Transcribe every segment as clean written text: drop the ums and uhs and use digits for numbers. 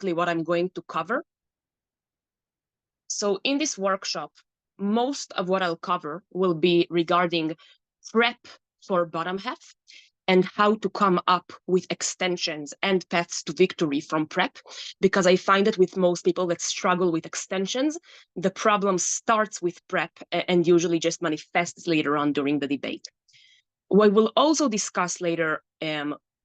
basically what I'm going to cover. So in this workshop, most of what I'll cover will be regarding prep for bottom half and how to come up with extensions and paths to victory from prep, because I find that with most people that struggle with extensions, the problem starts with prep and usually just manifests later on during the debate. We will also discuss later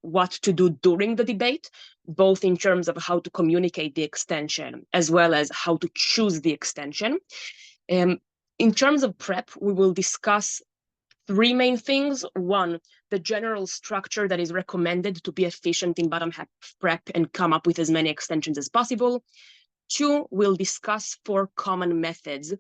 what to do during the debate, both in terms of how to communicate the extension as well as how to choose the extension. In terms of prep, we will discuss three main things. One, the general structure that is recommended to be efficient in bottom half prep and come up with as many extensions as possible. Two, we'll discuss 4 common methods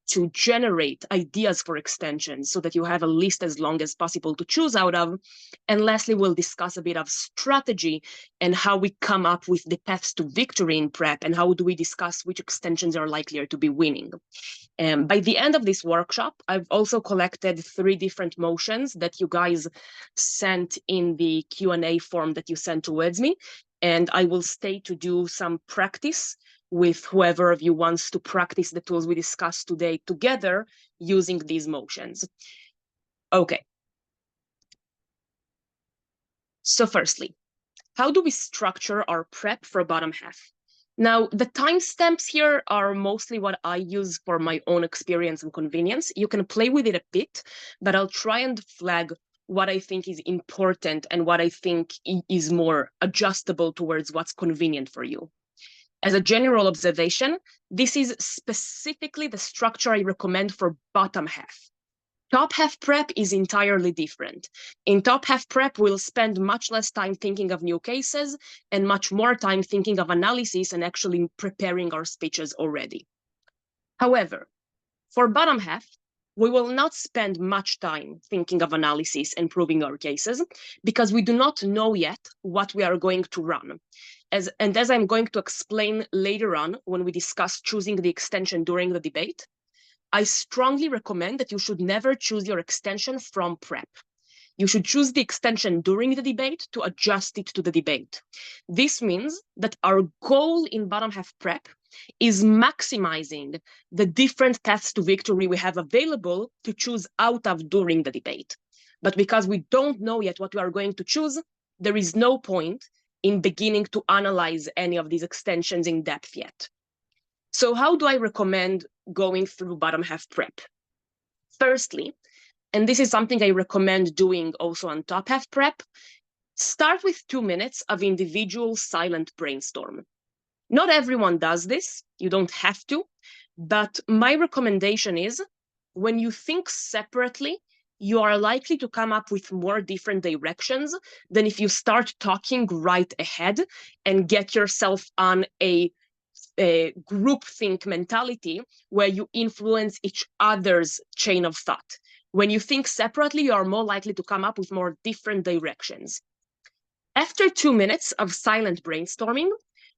to generate ideas for extensions so that you have a list as long as possible to choose out of. And lastly, we'll discuss a bit of strategy and how we come up with the paths to victory in prep and how do we discuss which extensions are likelier to be winning. By the end of this workshop, I've also collected 3 different motions that you guys sent in the Q&A form that you sent towards me. And I will stay to do some practice with whoever of you wants to practice the tools we discussed today together using these motions. Okay. So firstly, how do we structure our prep for bottom half? Now, the timestamps here are mostly what I use for my own experience and convenience. You can play with it a bit, but I'll try and flag what I think is important and what I think is more adjustable towards what's convenient for you. As a general observation, this is specifically the structure I recommend for bottom half. Top half prep is entirely different. In top half prep, we'll spend much less time thinking of new cases and much more time thinking of analysis and actually preparing our speeches already. However, for bottom half, we will not spend much time thinking of analysis and proving our cases because we do not know yet what we are going to run. As I'm going to explain later on when we discuss choosing the extension during the debate, I strongly recommend that you should never choose your extension from prep. You should choose the extension during the debate to adjust it to the debate. This means that our goal in bottom half prep is maximizing the different paths to victory we have available to choose out of during the debate. But because we don't know yet what we are going to choose, there is no point in beginning to analyze any of these extensions in depth yet. So how do I recommend going through bottom half prep? Firstly, and this is something I recommend doing also on top half prep, start with 2 minutes of individual silent brainstorm. Not everyone does this, you don't have to, but my recommendation is when you think separately, you are likely to come up with more different directions than if you start talking right ahead and get yourself on a groupthink mentality where you influence each other's chain of thought. When you think separately, you are more likely to come up with more different directions. After 2 minutes of silent brainstorming,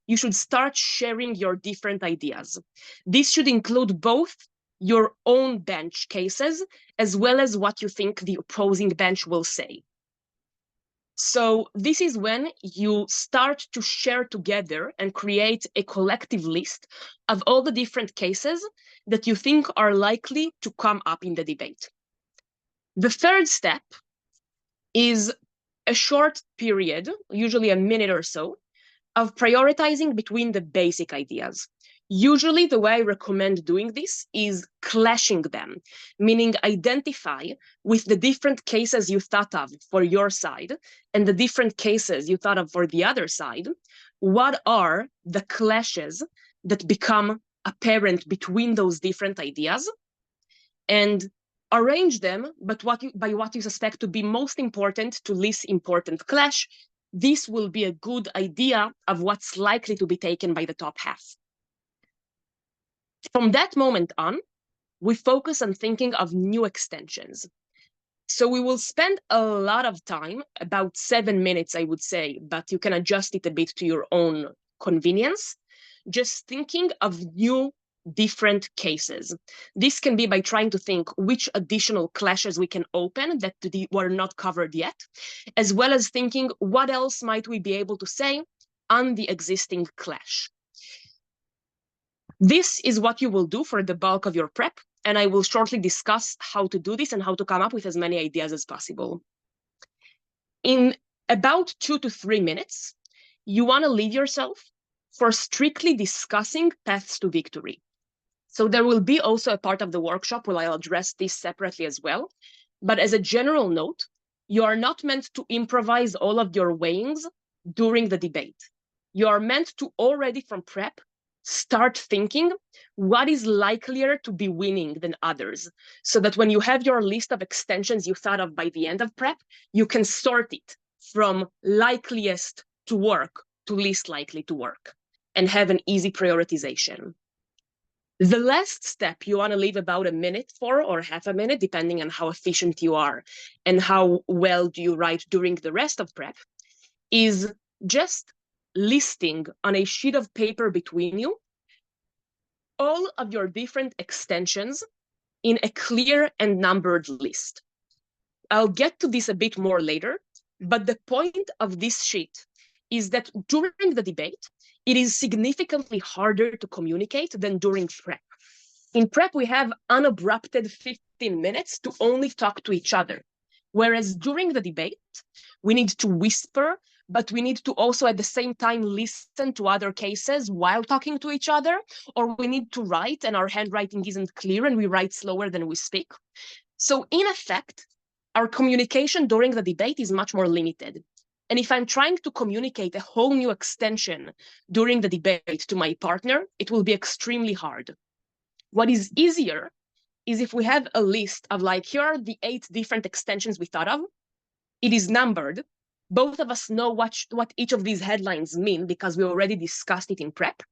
you should start sharing your different ideas. This should include both your own bench cases as well as what you think the opposing bench will say. So this is when you start to share together and create a collective list of all the different cases that you think are likely to come up in the debate. The third step is a short period, usually a minute or so, of prioritizing between the basic ideas. Usually the way I recommend doing this is clashing them, meaning identify with the different cases you thought of for your side and the different cases you thought of for the other side. What are the clashes that become apparent between those different ideas? And arrange them by what you suspect to be most important to least important clash. This will be a good idea of what's likely to be taken by the top half. From that moment on, we focus on thinking of new extensions. So we will spend a lot of time, about 7 minutes, I would say, but you can adjust it a bit to your own convenience, just thinking of new different cases. This can be by trying to think which additional clashes we can open that were not covered yet, as well as thinking what else might we be able to say on the existing clash. This is what you will do for the bulk of your prep, and I will shortly discuss how to do this and how to come up with as many ideas as possible. In about 2 to 3 minutes, you want to leave yourself for strictly discussing paths to victory. So there will be also a part of the workshop where I'll address this separately as well. But as a general note, you are not meant to improvise all of your weighings during the debate. You are meant to already from prep start thinking what is likelier to be winning than others, so that when you have your list of extensions you thought of by the end of prep, you can sort it from likeliest to work to least likely to work and have an easy prioritization. The last step you want to leave about a minute for, or half a minute, depending on how efficient you are and how well do you write during the rest of prep, is just listing on a sheet of paper between you all of your different extensions in a clear and numbered list. I'll get to this a bit more later, but the point of this sheet is that during the debate, it is significantly harder to communicate than during prep. In prep, we have unabrupted 15 minutes to only talk to each other. Whereas during the debate, we need to whisper, but we need to also at the same time listen to other cases while talking to each other, or we need to write and our handwriting isn't clear and we write slower than we speak. So in effect, our communication during the debate is much more limited. And if I'm trying to communicate a whole new extension during the debate to my partner, it will be extremely hard. What is easier is if we have a list of like, here are the 8 different extensions we thought of. It is numbered. Both of us know what each of these headlines mean because we already discussed it in prep.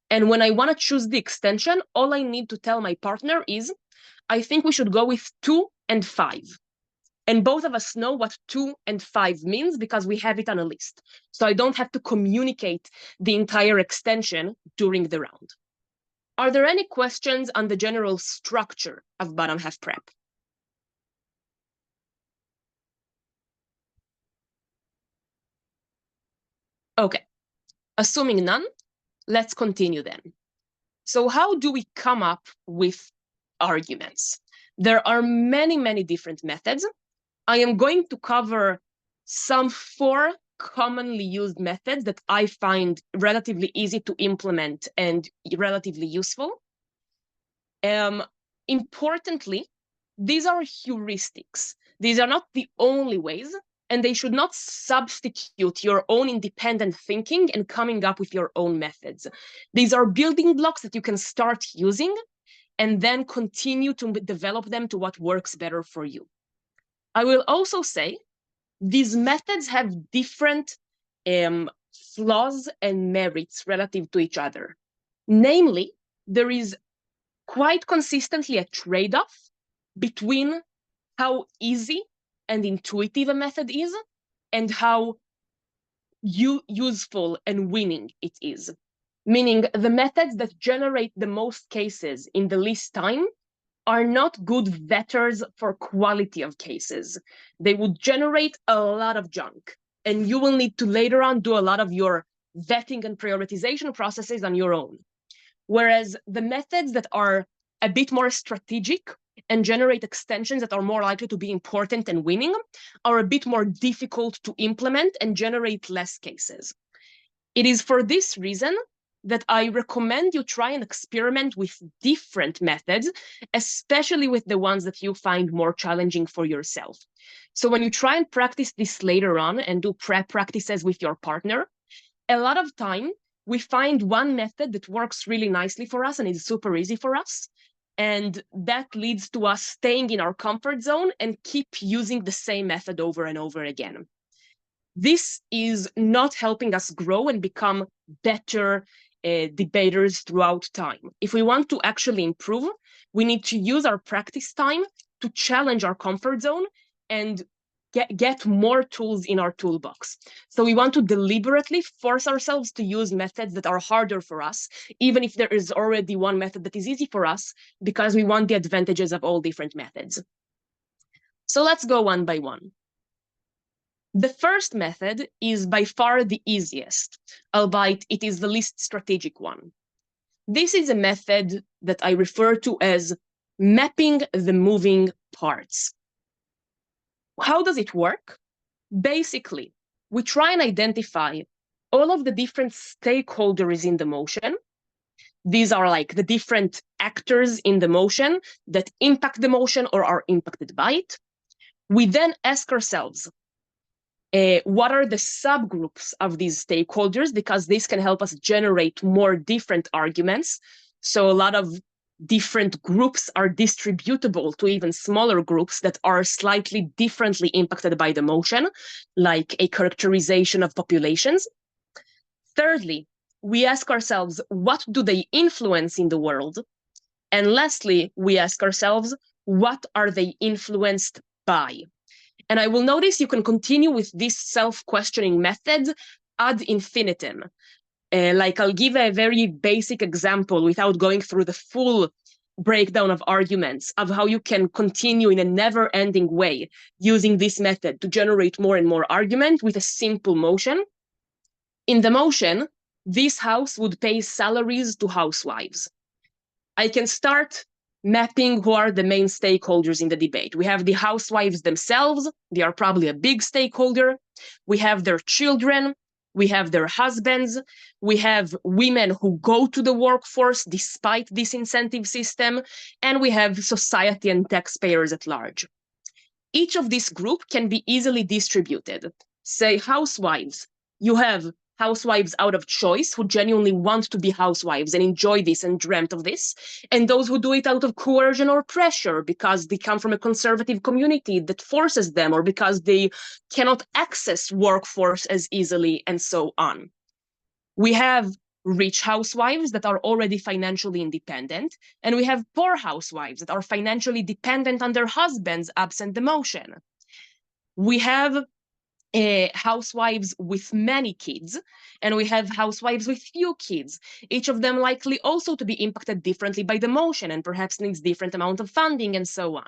And when I want to choose the extension, all I need to tell my partner is, I think we should go with 2 and 5. And both of us know what 2 and 5 means because we have it on a list. So I don't have to communicate the entire extension during the round. Are there any questions on the general structure of bottom half prep? Okay, assuming none, let's continue then. So how do we come up with arguments? There are many, many different methods. I am going to cover some 4 commonly used methods that I find relatively easy to implement and relatively useful. Importantly, these are heuristics. These are not the only ways, and they should not substitute your own independent thinking and coming up with your own methods. These are building blocks that you can start using and then continue to develop them to what works better for you. I will also say these methods have different flaws and merits relative to each other. Namely, there is quite consistently a trade-off between how easy and intuitive a method is and how useful and winning it is. Meaning the methods that generate the most cases in the least time are not good vetters for quality of cases. They would generate a lot of junk, and you will need to later on do a lot of your vetting and prioritization processes on your own. Whereas the methods that are a bit more strategic and generate extensions that are more likely to be important and winning are a bit more difficult to implement and generate less cases. It is for this reason that I recommend you try and experiment with different methods, especially with the ones that you find more challenging for yourself. So when you try and practice this later on and do prep practices with your partner, a lot of time we find one method that works really nicely for us and is super easy for us. And that leads to us staying in our comfort zone and keep using the same method over and over again. This is not helping us grow and become better debaters throughout time. If we want to actually improve, we need to use our practice time to challenge our comfort zone and get more tools in our toolbox. So we want to deliberately force ourselves to use methods that are harder for us, even if there is already one method that is easy for us, because we want the advantages of all different methods. So let's go one by one. The first method is by far the easiest, albeit it is the least strategic one. This is a method that I refer to as mapping the moving parts. How does it work? Basically, we try and identify all of the different stakeholders in the motion. These are like the different actors in the motion that impact the motion or are impacted by it. We then ask ourselves, what are the subgroups of these stakeholders? Because this can help us generate more different arguments. So a lot of different groups are distributable to even smaller groups that are slightly differently impacted by the motion, like a characterization of populations. Thirdly, we ask ourselves, what do they influence in the world? And lastly, we ask ourselves, what are they influenced by? And I will notice you can continue with this self-questioning method ad infinitum. Like I'll give a very basic example without going through the full breakdown of arguments of how you can continue in a never-ending way using this method to generate more and more argument with a simple motion. In the motion, this house would pay salaries to housewives. I can start mapping who are the main stakeholders in the debate. We have the housewives themselves. They are probably a big stakeholder. We have their children. We have their husbands. We have women who go to the workforce despite this incentive system. And we have society and taxpayers at large. Each of this group can be easily distributed. Say housewives. You have housewives out of choice who genuinely want to be housewives and enjoy this and dreamt of this, and those who do it out of coercion or pressure because they come from a conservative community that forces them or because they cannot access workforce as easily, and so on. We have rich housewives that are already financially independent, and we have poor housewives that are financially dependent on their husbands absent the motion. We have housewives with many kids, and we have housewives with few kids, each of them likely also to be impacted differently by the motion and perhaps needs different amount of funding and so on.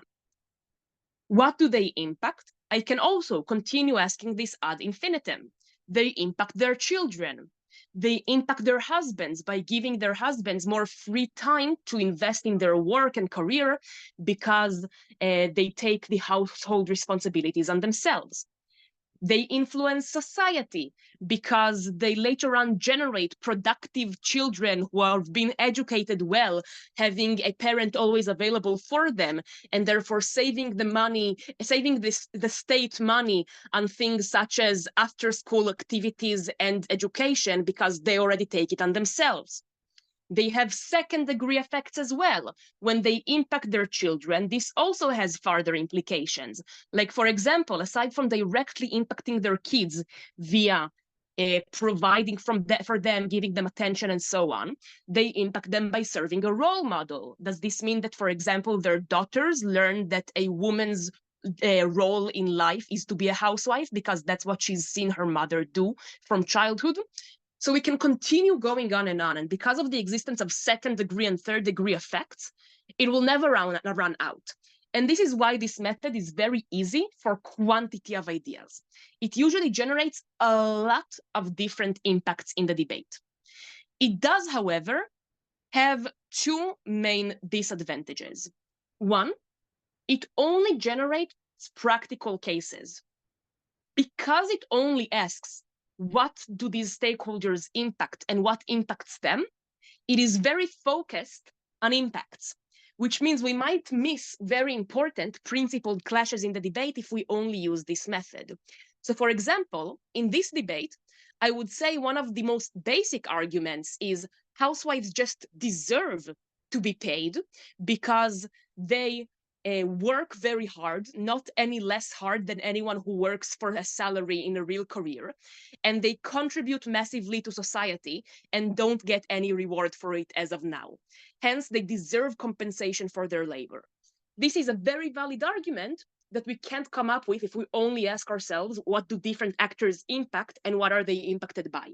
What do they impact? I can also continue asking this ad infinitum. They impact their children. They impact their husbands by giving their husbands more free time to invest in their work and career because they take the household responsibilities on themselves. They influence society because they later on generate productive children who have been educated well, having a parent always available for them, and therefore saving the money, saving the state money on things such as after-school activities and education because they already take it on themselves. They have second-degree effects as well. When they impact their children, this also has further implications. Like, for example, aside from directly impacting their kids via providing for them, giving them attention and so on, they impact them by serving a role model. Does this mean that, for example, their daughters learn that a woman's role in life is to be a housewife because that's what she's seen her mother do from childhood? So we can continue going on, and because of the existence of second-degree and third-degree effects, it will never run out. And this is why this method is very easy for quantity of ideas. It usually generates a lot of different impacts in the debate. It does, however, have two main disadvantages. One, it only generates practical cases. Because it only asks, what do these stakeholders impact and what impacts them? It is very focused on impacts, which means we might miss very important principled clashes in the debate if we only use this method. So for example, in this debate, I would say one of the most basic arguments is housewives just deserve to be paid because they work very hard, not any less hard than anyone who works for a salary in a real career, and they contribute massively to society and don't get any reward for it as of now. Hence, they deserve compensation for their labor. This is a very valid argument that we can't come up with if we only ask ourselves, what do different actors impact and what are they impacted by?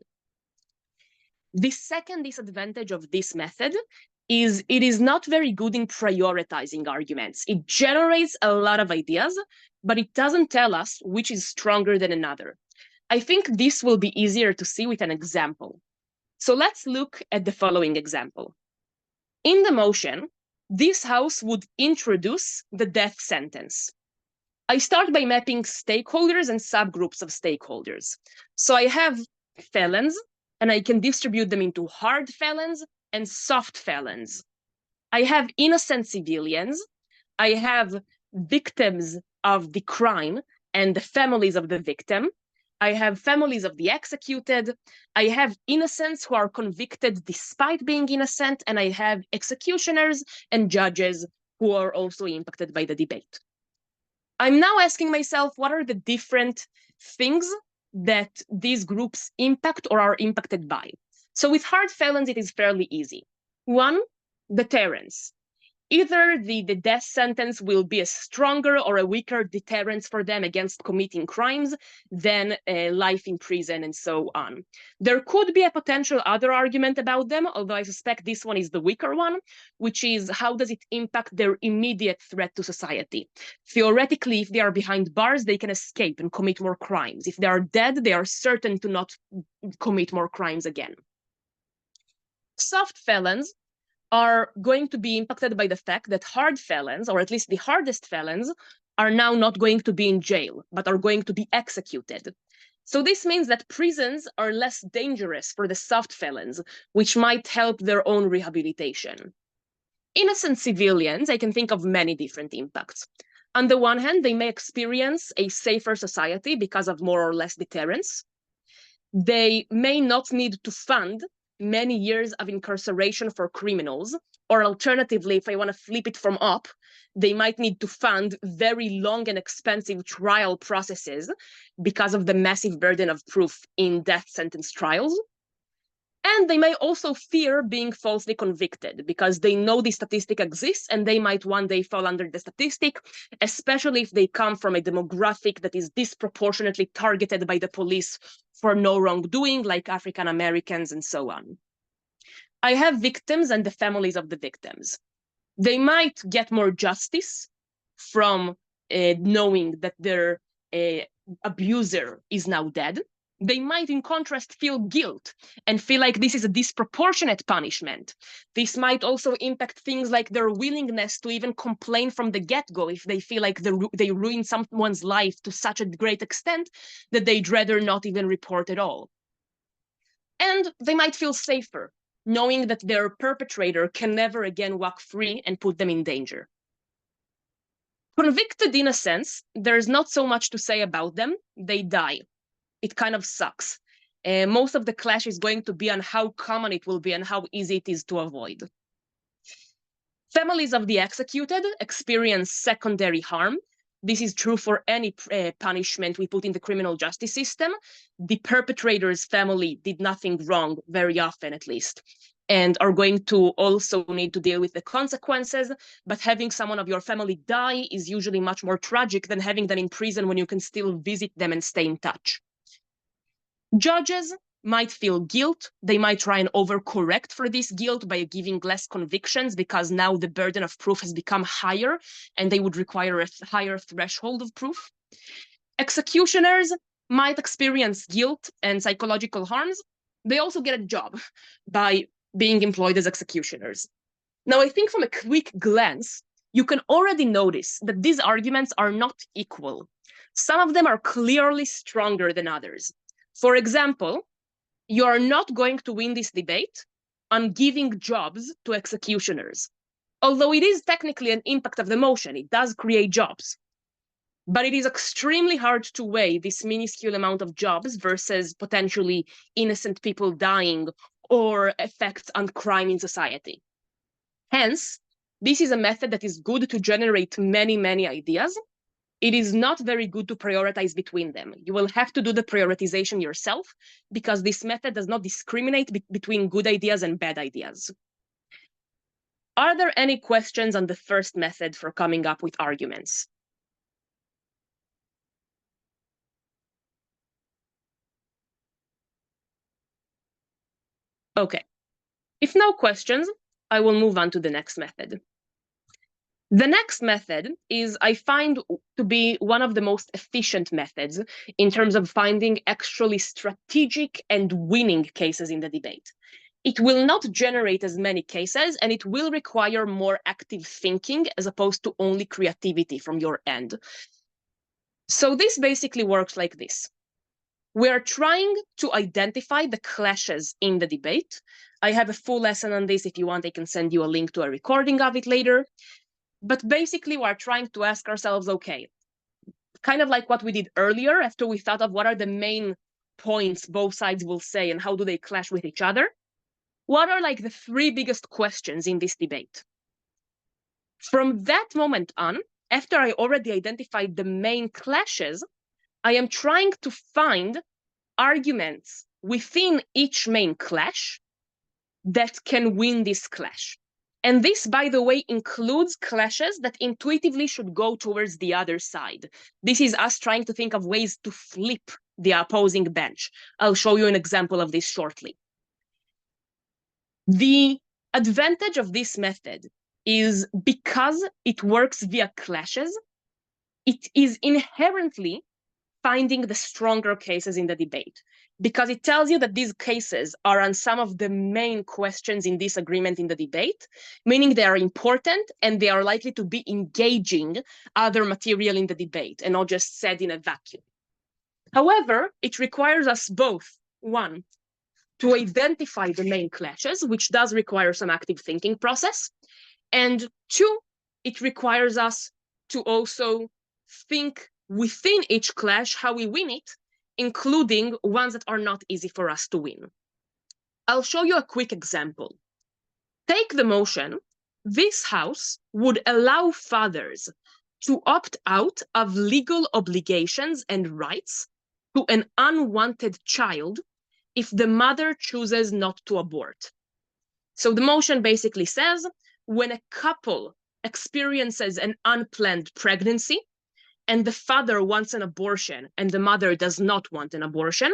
The second disadvantage of this method is it is not very good in prioritizing arguments. It generates a lot of ideas, but it doesn't tell us which is stronger than another. I think this will be easier to see with an example. So let's look at the following example. In the motion, this house would introduce the death sentence. I start by mapping stakeholders and subgroups of stakeholders. So I have felons, and I can distribute them into hard felons and soft felons. I have innocent civilians. I have victims of the crime and the families of the victim. I have families of the executed. I have innocents who are convicted despite being innocent, and I have executioners and judges who are also impacted by the debate. I'm now asking myself, what are the different things that these groups impact or are impacted by? So with hard felons, it is fairly easy. One, deterrence. Either the death sentence will be a stronger or a weaker deterrence for them against committing crimes than life in prison and so on. There could be a potential other argument about them, although I suspect this one is the weaker one, which is how does it impact their immediate threat to society? Theoretically, if they are behind bars, they can escape and commit more crimes. If they are dead, they are certain to not commit more crimes again. Soft felons are going to be impacted by the fact that hard felons, or at least the hardest felons, are now not going to be in jail, but are going to be executed. So this means that prisons are less dangerous for the soft felons, which might help their own rehabilitation. Innocent civilians, I can think of many different impacts. On the one hand, they may experience a safer society because of more or less deterrence. They may not need to fund many years of incarceration for criminals, or alternatively, if I want to flip it from up, they might need to fund very long and expensive trial processes because of the massive burden of proof in death sentence trials. And they may also fear being falsely convicted because they know the statistic exists and they might one day fall under the statistic, especially if they come from a demographic that is disproportionately targeted by the police for no wrongdoing, like African Americans and so on. I have victims and the families of the victims. They might get more justice from knowing that their abuser is now dead. They might, in contrast, feel guilt and feel like this is a disproportionate punishment. This might also impact things like their willingness to even complain from the get-go if they feel like they ruin someone's life to such a great extent that they'd rather not even report at all. And they might feel safer, knowing that their perpetrator can never again walk free and put them in danger. Convicted innocents, there's not so much to say about them. They die. It kind of sucks. Most of the clash is going to be on how common it will be and how easy it is to avoid. Families of the executed experience secondary harm. This is true for any punishment we put in the criminal justice system. The perpetrator's family did nothing wrong, very often at least, and are going to also need to deal with the consequences. But having someone of your family die is usually much more tragic than having them in prison when you can still visit them and stay in touch. Judges might feel guilt. They might try and overcorrect for this guilt by giving less convictions because now the burden of proof has become higher and they would require a higher threshold of proof. Executioners might experience guilt and psychological harms. They also get a job by being employed as executioners. Now, I think from a quick glance, you can already notice that these arguments are not equal. Some of them are clearly stronger than others. For example, you are not going to win this debate on giving jobs to executioners. Although it is technically an impact of the motion, it does create jobs. But it is extremely hard to weigh this minuscule amount of jobs versus potentially innocent people dying or effects on crime in society. Hence, this is a method that is good to generate many, many ideas. It is not very good to prioritize between them. You will have to do the prioritization yourself because this method does not discriminate between good ideas and bad ideas. Are there any questions on the first method for coming up with arguments? Okay. If no questions, I will move on to the next method. The next method is, I find to be one of the most efficient methods in terms of finding actually strategic and winning cases in the debate. It will not generate as many cases, and it will require more active thinking as opposed to only creativity from your end. So this basically works like this. We are trying to identify the clashes in the debate. I have a full lesson on this. If you want, I can send you a link to a recording of it later. But basically, we're trying to ask ourselves, okay, kind of like what we did earlier, after we thought of what are the main points both sides will say and how do they clash with each other? What are like the three biggest questions in this debate? From that moment on, after I already identified the main clashes, I am trying to find arguments within each main clash that can win this clash. And this, by the way, includes clashes that intuitively should go towards the other side. This is us trying to think of ways to flip the opposing bench. I'll show you an example of this shortly. The advantage of this method is because it works via clashes, it is inherently finding the stronger cases in the debate, because it tells you that these cases are on some of the main questions in disagreement in the debate, meaning they are important and they are likely to be engaging other material in the debate and not just said in a vacuum. However, it requires us both, one, to identify the main clashes, which does require some active thinking process, and two, it requires us to also think within each clash how we win it, including ones that are not easy for us to win. I'll show you a quick example. Take the motion, this house would allow fathers to opt out of legal obligations and rights to an unwanted child if the mother chooses not to abort. So the motion basically says, when a couple experiences an unplanned pregnancy, and the father wants an abortion and the mother does not want an abortion,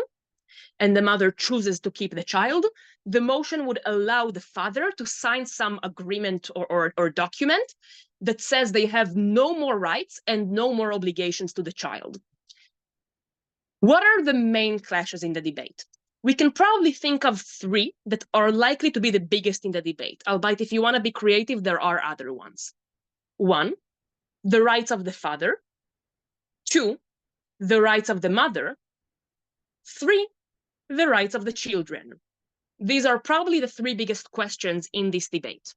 and the mother chooses to keep the child, the motion would allow the father to sign some agreement or document that says they have no more rights and no more obligations to the child. What are the main clashes in the debate? We can probably think of three that are likely to be the biggest in the debate, albeit if you want to be creative, there are other ones. One, the rights of the father. Two, the rights of the mother. Three, the rights of the children. These are probably the three biggest questions in this debate.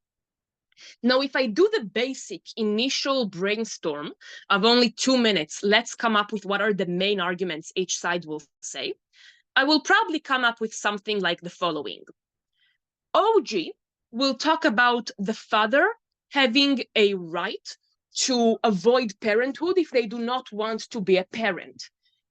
Now, if I do the basic initial brainstorm of only 2 minutes, let's come up with what are the main arguments each side will say, I will probably come up with something like the following. OG will talk about the father having a right to avoid parenthood if they do not want to be a parent,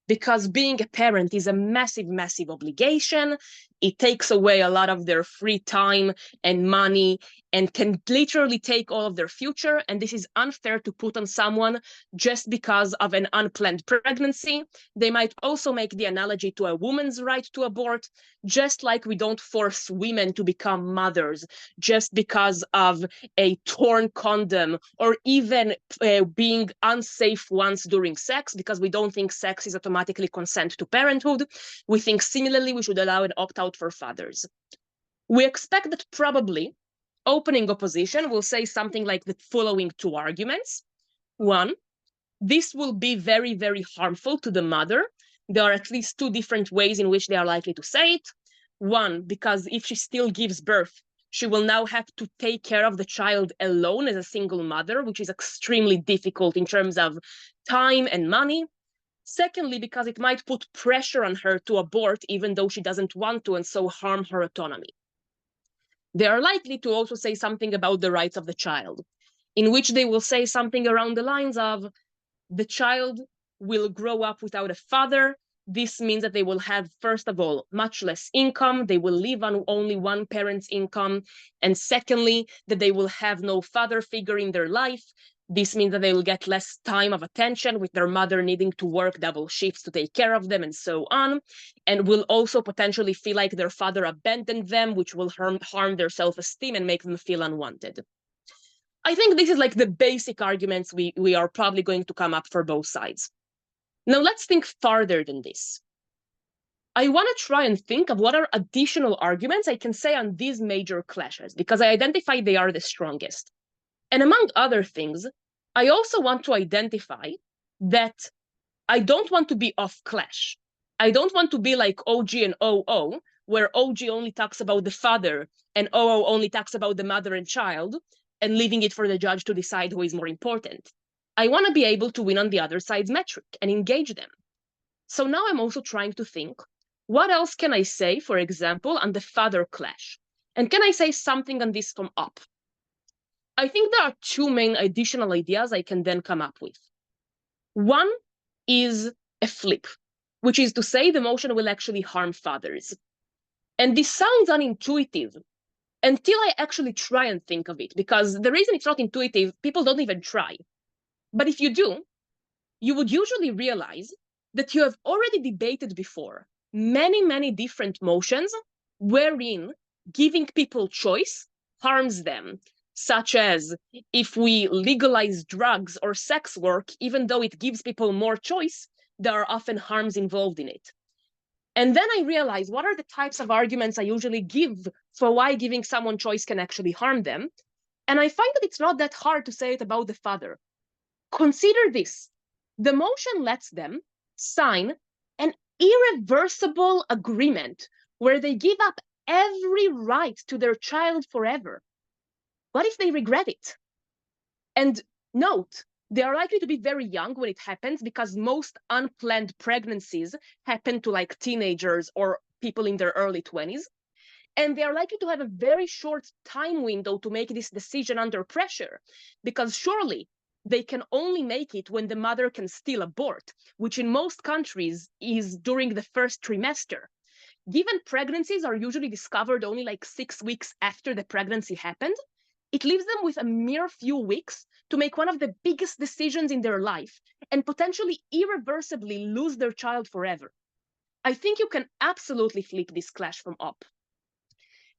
because being a parent is a massive, massive obligation. It takes away a lot of their free time and money and can literally take all of their future. And this is unfair to put on someone just because of an unplanned pregnancy. They might also make the analogy to a woman's right to abort, just like we don't force women to become mothers just because of a torn condom or even being unsafe once during sex, because we don't think sex is automatically consent to parenthood. We think similarly we should allow an opt-out for fathers. We expect that probably opening opposition will say something like the following two arguments. One, this will be very, very harmful to the mother. There are at least two different ways in which they are likely to say it. One, because if she still gives birth, she will now have to take care of the child alone as a single mother, which is extremely difficult in terms of time and money. Secondly, because it might put pressure on her to abort even though she doesn't want to, and so harm her autonomy. They are likely to also say something about the rights of the child, in which they will say something around the lines of, the child will grow up without a father. This means that they will have, first of all, much less income. They will live on only one parent's income. And secondly, that they will have no father figure in their life. This means that they will get less time of attention, with their mother needing to work double shifts to take care of them and so on, and will also potentially feel like their father abandoned them, which will harm their self-esteem and make them feel unwanted. I think this is like the basic arguments we are probably going to come up for both sides. Now let's think farther than this. I want to try and think of what are additional arguments I can say on these major clashes, because I identify they are the strongest. And among other things, I also want to identify that I don't want to be off clash. I don't want to be like OG and OO, where OG only talks about the father and OO only talks about the mother and child, and leaving it for the judge to decide who is more important. I want to be able to win on the other side's metric and engage them. So now I'm also trying to think, what else can I say, for example, on the father clash? And can I say something on this from up? I think there are two main additional ideas I can then come up with. One is a flip, which is to say the motion will actually harm fathers. And this sounds unintuitive until I actually try and think of it, because the reason it's not intuitive, people don't even try. But if you do, you would usually realize that you have already debated before many different motions wherein giving people choice harms them, such as if we legalize drugs or sex work, even though it gives people more choice, there are often harms involved in it. And then I realize, what are the types of arguments I usually give for why giving someone choice can actually harm them? And I find that it's not that hard to say it about the father. Consider this. The motion lets them sign an irreversible agreement where they give up every right to their child forever. What if they regret it? And note, they are likely to be very young when it happens, because most unplanned pregnancies happen to like teenagers or people in their early 20s. And they are likely to have a very short time window to make this decision under pressure, because surely they can only make it when the mother can still abort, which in most countries is during the first trimester. Given pregnancies are usually discovered only like 6 weeks after the pregnancy happened, it leaves them with a mere few weeks to make one of the biggest decisions in their life and potentially irreversibly lose their child forever. I think you can absolutely flip this clash from up.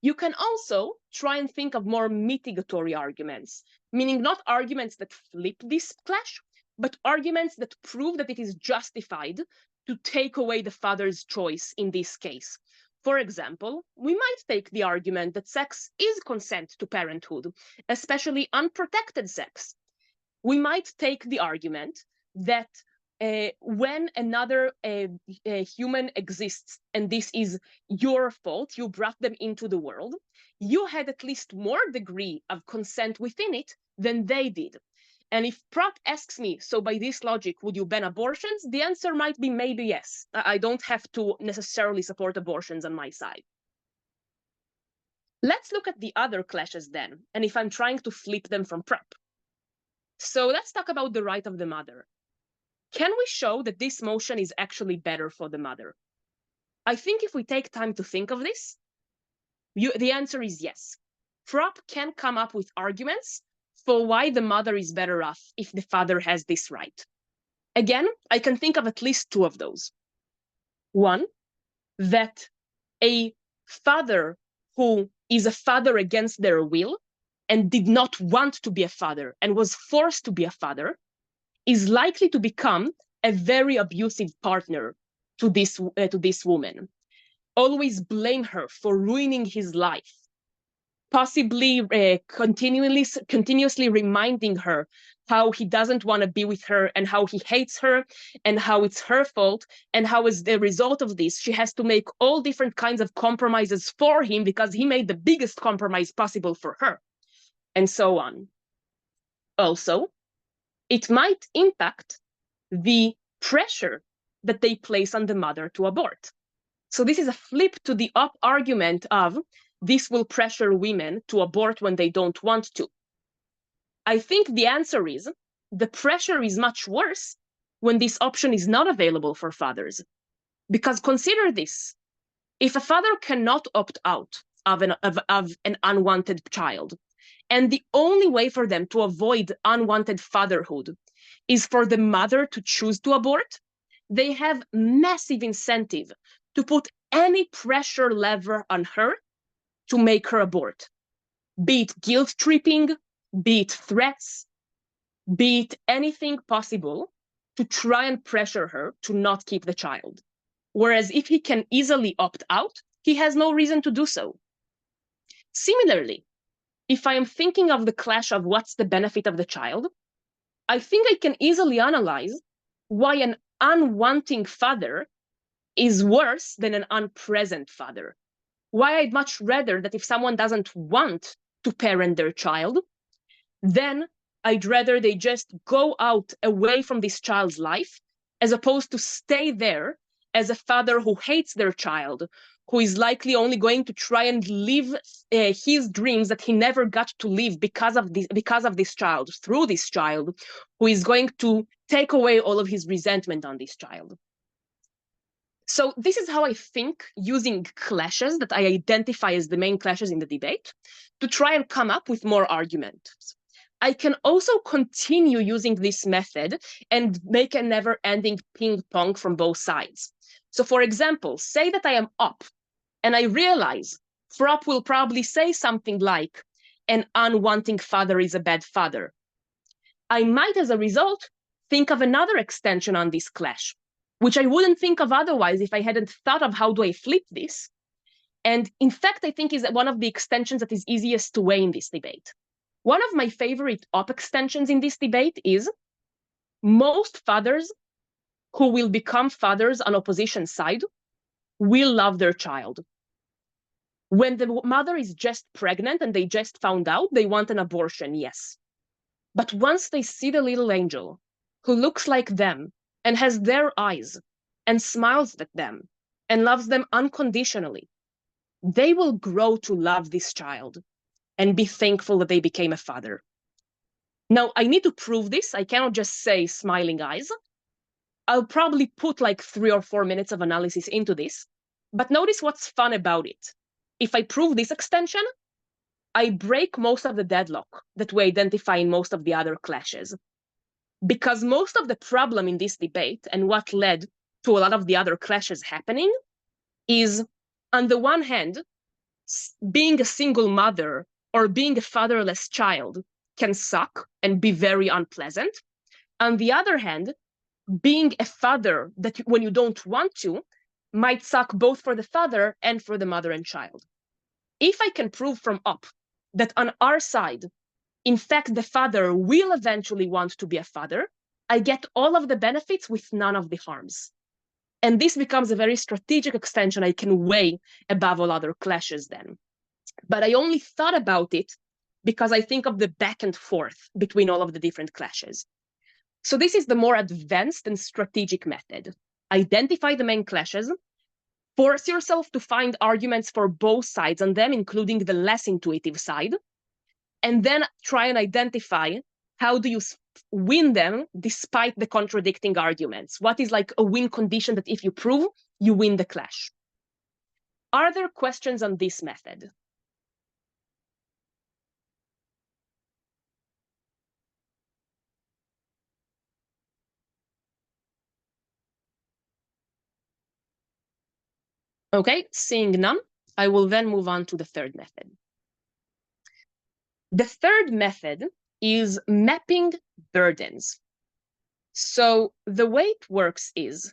You can also try and think of more mitigatory arguments, meaning not arguments that flip this clash, but arguments that prove that it is justified to take away the father's choice in this case. For example, we might take the argument that sex is consent to parenthood, especially unprotected sex. We might take the argument that when another human exists and this is your fault, you brought them into the world, you had at least more degree of consent within it than they did. And if Prop asks me, so by this logic, would you ban abortions? The answer might be maybe yes. I don't have to necessarily support abortions on my side. Let's look at the other clashes then, and if I'm trying to flip them from Prop. So let's talk about the right of the mother. Can we show that this motion is actually better for the mother? I think if we take time to think of this, the answer is yes. Prop can come up with arguments for why the mother is better off if the father has this right. Again, I can think of at least two of those. One, that a father who is a father against their will and did not want to be a father and was forced to be a father is likely to become a very abusive partner to this woman. Always blame her for ruining his life, possibly continuously reminding her how he doesn't want to be with her and how he hates her and how it's her fault, and how as the result of this, she has to make all different kinds of compromises for him because he made the biggest compromise possible for her, and so on. Also, it might impact the pressure that they place on the mother to abort. So this is a flip to the up argument of this will pressure women to abort when they don't want to. I think the answer is the pressure is much worse when this option is not available for fathers. Because consider this, if a father cannot opt out of an unwanted child, and the only way for them to avoid unwanted fatherhood is for the mother to choose to abort, they have massive incentive to put any pressure lever on her to make her abort. Be it guilt tripping, be it threats, be it anything possible to try and pressure her to not keep the child. Whereas if he can easily opt out, he has no reason to do so. Similarly, if I am thinking of the clash of what's the benefit of the child, I think I can easily analyze why an unwanting father is worse than an unpresent father. Why I'd much rather that if someone doesn't want to parent their child, then I'd rather they just go out away from this child's life, as opposed to stay there as a father who hates their child, who is likely only going to try and live his dreams that he never got to live because of this child, through this child, who is going to take away all of his resentment on this child. So this is how I think, using clashes that I identify as the main clashes in the debate, to try and come up with more arguments. I can also continue using this method and make a never-ending ping pong from both sides. So for example, say that I am up and I realize Fropp will probably say something like, an unwanting father is a bad father. I might, as a result, think of another extension on this clash, which I wouldn't think of otherwise if I hadn't thought of how do I flip this. And in fact, I think is one of the extensions that is easiest to weigh in this debate. One of my favorite op extensions in this debate is most fathers who will become fathers on opposition side will love their child. When the mother is just pregnant and they just found out, they want an abortion, yes. But once they see the little angel who looks like them and has their eyes and smiles at them and loves them unconditionally, they will grow to love this child and be thankful that they became a father. Now, I need to prove this. I cannot just say smiling eyes. I'll probably put like 3 or 4 minutes of analysis into this, but notice what's fun about it. If I prove this extension, I break most of the deadlock that we identify in most of the other clashes. Because most of the problem in this debate and what led to a lot of the other clashes happening is, on the one hand, being a single mother or being a fatherless child can suck and be very unpleasant. On the other hand, being a father that when you don't want to might suck both for the father and for the mother and child. If I can prove from up that on our side, in fact, the father will eventually want to be a father, I get all of the benefits with none of the harms. And this becomes a very strategic extension I can weigh above all other clashes then. But I only thought about it because I think of the back and forth between all of the different clashes. So this is the more advanced and strategic method. Identify the main clashes, force yourself to find arguments for both sides on them, including the less intuitive side, and then try and identify how do you win them despite the contradicting arguments. What is like a win condition that if you prove, you win the clash? Are there questions on this method? Okay, seeing none, I will then move on to the third method. The third method is mapping burdens. So the way it works is,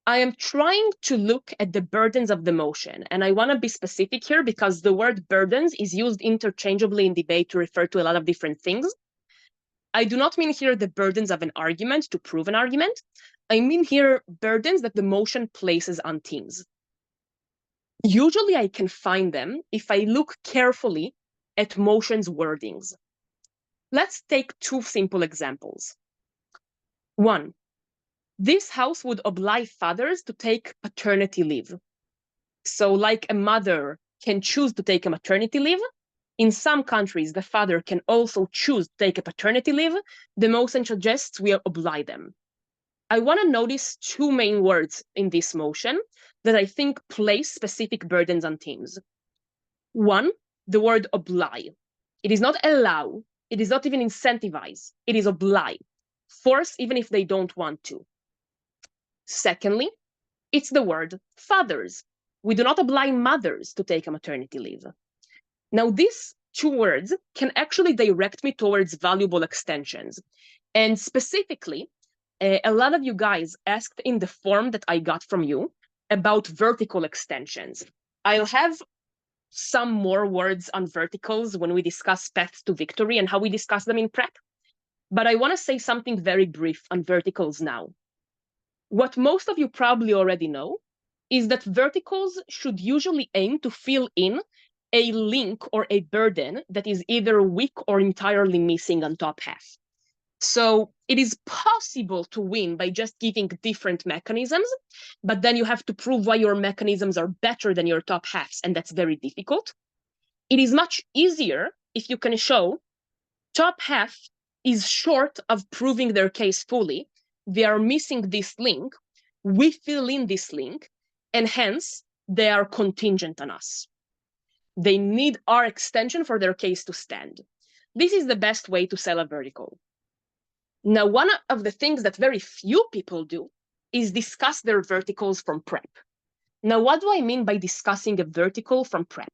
I am trying to look at the burdens of the motion, and I want to be specific here because the word burdens is used interchangeably in debate to refer to a lot of different things. I do not mean here the burdens of an argument to prove an argument. I mean here burdens that the motion places on teams. Usually I can find them if I look carefully at motion's wordings. Let's take 2 simple examples. 1, this house would oblige fathers to take paternity leave. So like a mother can choose to take a maternity leave, in some countries, the father can also choose to take a paternity leave. The motion suggests we oblige them. I want to notice 2 main words in this motion that I think place specific burdens on teams. 1, the word oblige. It is not allow. It is not even incentivize. It is oblige. Force even if they don't want to. Secondly, it's the word fathers. We do not oblige mothers to take a maternity leave. Now, these two words can actually direct me towards valuable extensions. And specifically, a lot of you guys asked in the form that I got from you about vertical extensions. I'll have some more words on verticals when we discuss paths to victory and how we discuss them in prep. But I want to say something very brief on verticals now. What most of you probably already know is that verticals should usually aim to fill in a link or a burden that is either weak or entirely missing on top half. So it is possible to win by just giving different mechanisms, but then you have to prove why your mechanisms are better than your top halves, and that's very difficult. It is much easier if you can show top half is short of proving their case fully. They are missing this link. We fill in this link, and hence they are contingent on us. They need our extension for their case to stand. This is the best way to sell a vertical. Now, one of the things that very few people do is discuss their verticals from prep. Now, what do I mean by discussing a vertical from prep?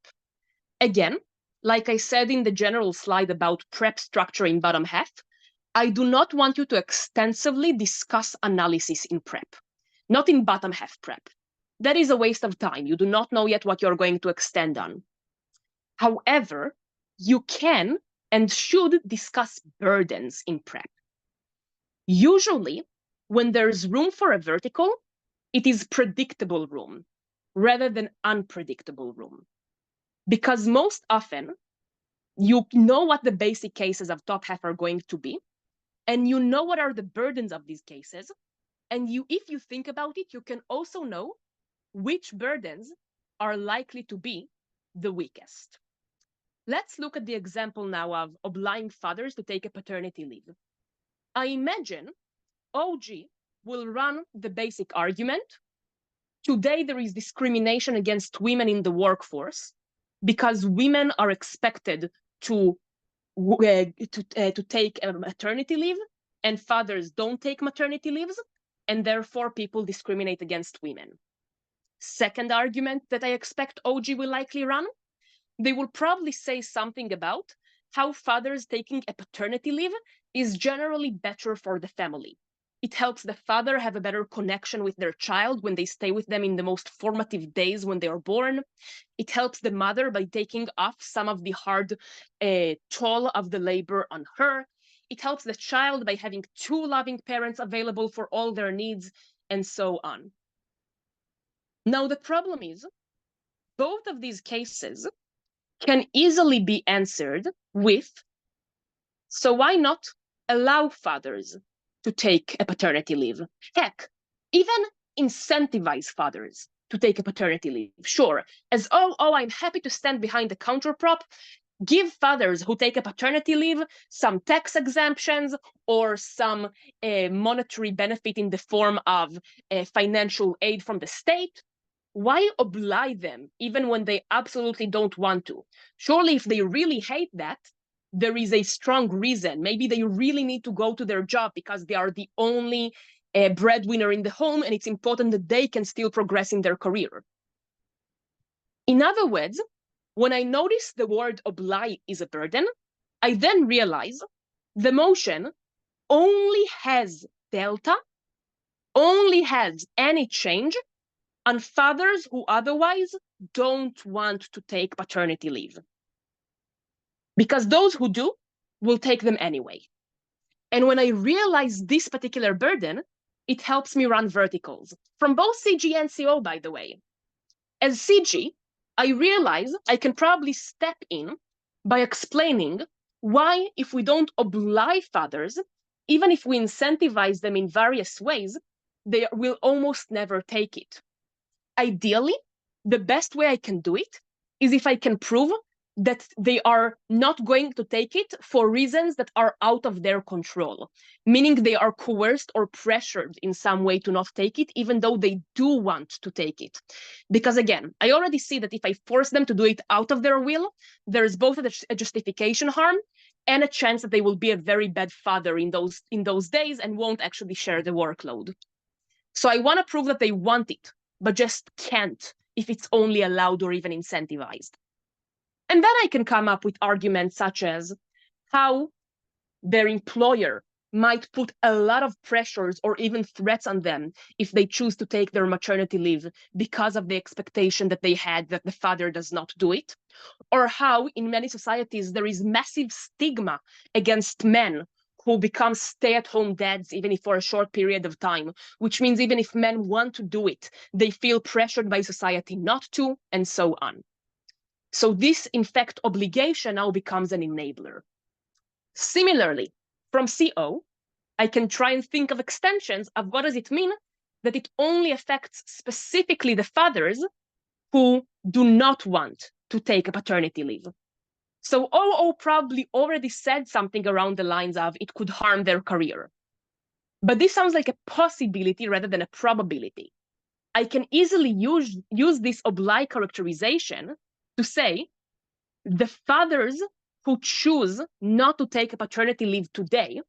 Again, like I said in the general slide about prep structure in bottom half, I do not want you to extensively discuss analysis in prep, not in bottom half prep. That is a waste of time. You do not know yet what you're going to extend on. However, you can and should discuss burdens in prep. Usually, when there's room for a vertical, it is predictable room rather than unpredictable room. Because most often, you know what the basic cases of top half are going to be, and you know what are the burdens of these cases, and if you think about it, you can also know which burdens are likely to be the weakest. Let's look at the example now of obliging fathers to take a paternity leave. I imagine OG will run the basic argument. Today, there is discrimination against women in the workforce because women are expected to take a maternity leave and fathers don't take maternity leaves, and therefore people discriminate against women. Second argument that I expect OG will likely run, they will probably say something about how fathers taking a paternity leave is generally better for the family. It helps the father have a better connection with their child when they stay with them in the most formative days when they are born. It helps the mother by taking off some of the hard toll of the labor on her. It helps the child by having two loving parents available for all their needs, and so on. Now, the problem is, both of these cases can easily be answered with, so why not allow fathers to take a paternity leave? Heck, even incentivize fathers to take a paternity leave. Sure, as I'm happy to stand behind the counterprop. Give fathers who take a paternity leave some tax exemptions or some monetary benefit in the form of financial aid from the state. Why oblige them even when they absolutely don't want to? Surely if they really hate that, there is a strong reason. Maybe they really need to go to their job because they are the only breadwinner in the home, and it's important that they can still progress in their career. In other words, when I notice the word oblige is a burden, I then realize the motion only has delta, only has any change on fathers who otherwise don't want to take paternity leave. Because those who do will take them anyway. And when I realize this particular burden, it helps me run verticals from both CG and CO, by the way. As CG, I realize I can probably step in by explaining why, if we don't oblige fathers, even if we incentivize them in various ways, they will almost never take it. Ideally, the best way I can do it is if I can prove that they are not going to take it for reasons that are out of their control, meaning they are coerced or pressured in some way to not take it, even though they do want to take it. Because again, I already see that if I force them to do it out of their will, there's both a justification harm and a chance that they will be a very bad father in those days and won't actually share the workload. So I want to prove that they want it, but just can't if it's only allowed or even incentivized. And then I can come up with arguments such as how their employer might put a lot of pressures or even threats on them if they choose to take their maternity leave because of the expectation that they had that the father does not do it. Or how in many societies there is massive stigma against men who become stay-at-home dads even if for a short period of time, which means even if men want to do it, they feel pressured by society not to, and so on. So this, in fact, obligation now becomes an enabler. Similarly, from CO, I can try and think of extensions of what does it mean that it only affects specifically the fathers who do not want to take a paternity leave. So OO probably already said something around the lines of it could harm their career. But this sounds like a possibility rather than a probability. I can easily use this oblique characterization to say the fathers who choose not to take a paternity leave today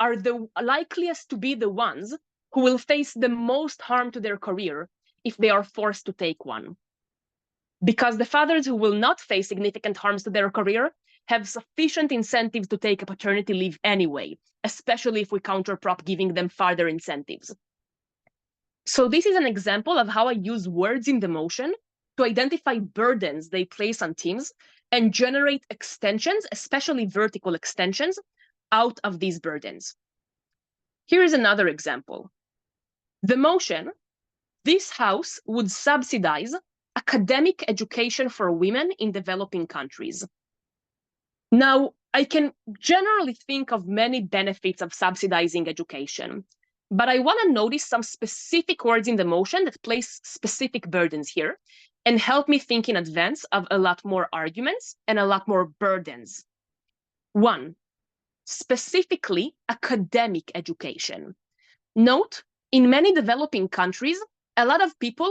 are the likeliest to be the ones who will face the most harm to their career if they are forced to take one. Because the fathers who will not face significant harms to their career have sufficient incentives to take a paternity leave anyway, especially if we counterprop giving them further incentives. So this is an example of how I use words in the motion to identify burdens they place on teams and generate extensions, especially vertical extensions, out of these burdens. Here is another example. The motion, this house would subsidize academic education for women in developing countries. Now, I can generally think of many benefits of subsidizing education, but I want to notice some specific words in the motion that place specific burdens here and help me think in advance of a lot more arguments and a lot more burdens. One, specifically academic education. Note, in many developing countries, a lot of people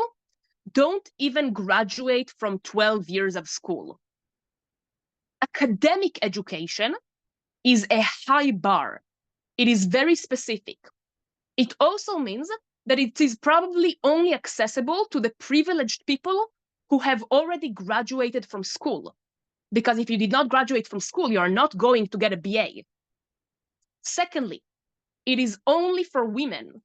don't even graduate from 12 years of school. Academic education is a high bar. It is very specific. It also means that it is probably only accessible to the privileged people who have already graduated from school. Because if you did not graduate from school, you are not going to get a BA. Secondly, it is only for women.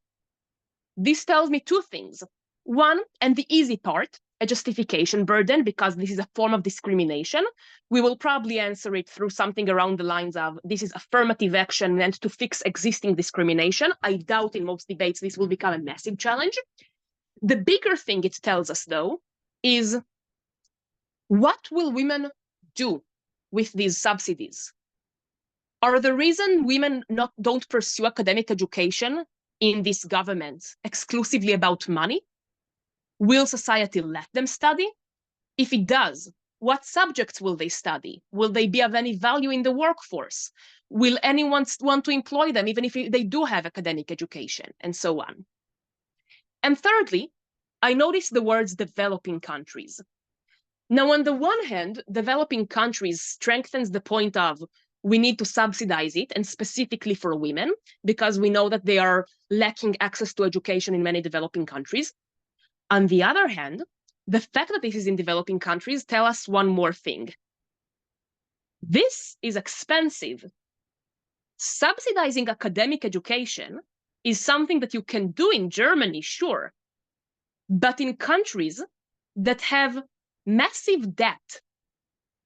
This tells me two things. One, and the easy part, a justification burden, because this is a form of discrimination. We will probably answer it through something around the lines of this is affirmative action meant to fix existing discrimination. I doubt in most debates this will become a massive challenge. The bigger thing it tells us, though, is what will women do with these subsidies? Are the reason women don't pursue academic education in this government exclusively about money? Will society let them study? If it does, what subjects will they study? Will they be of any value in the workforce? Will anyone want to employ them, even if they do have academic education, and so on? And thirdly, I noticed the words developing countries. Now, on the one hand, developing countries strengthens the point of we need to subsidize it, and specifically for women, because we know that they are lacking access to education in many developing countries. On the other hand, the fact that this is in developing countries tells us one more thing. This is expensive. Subsidizing academic education is something that you can do in Germany, sure, but in countries that have massive debt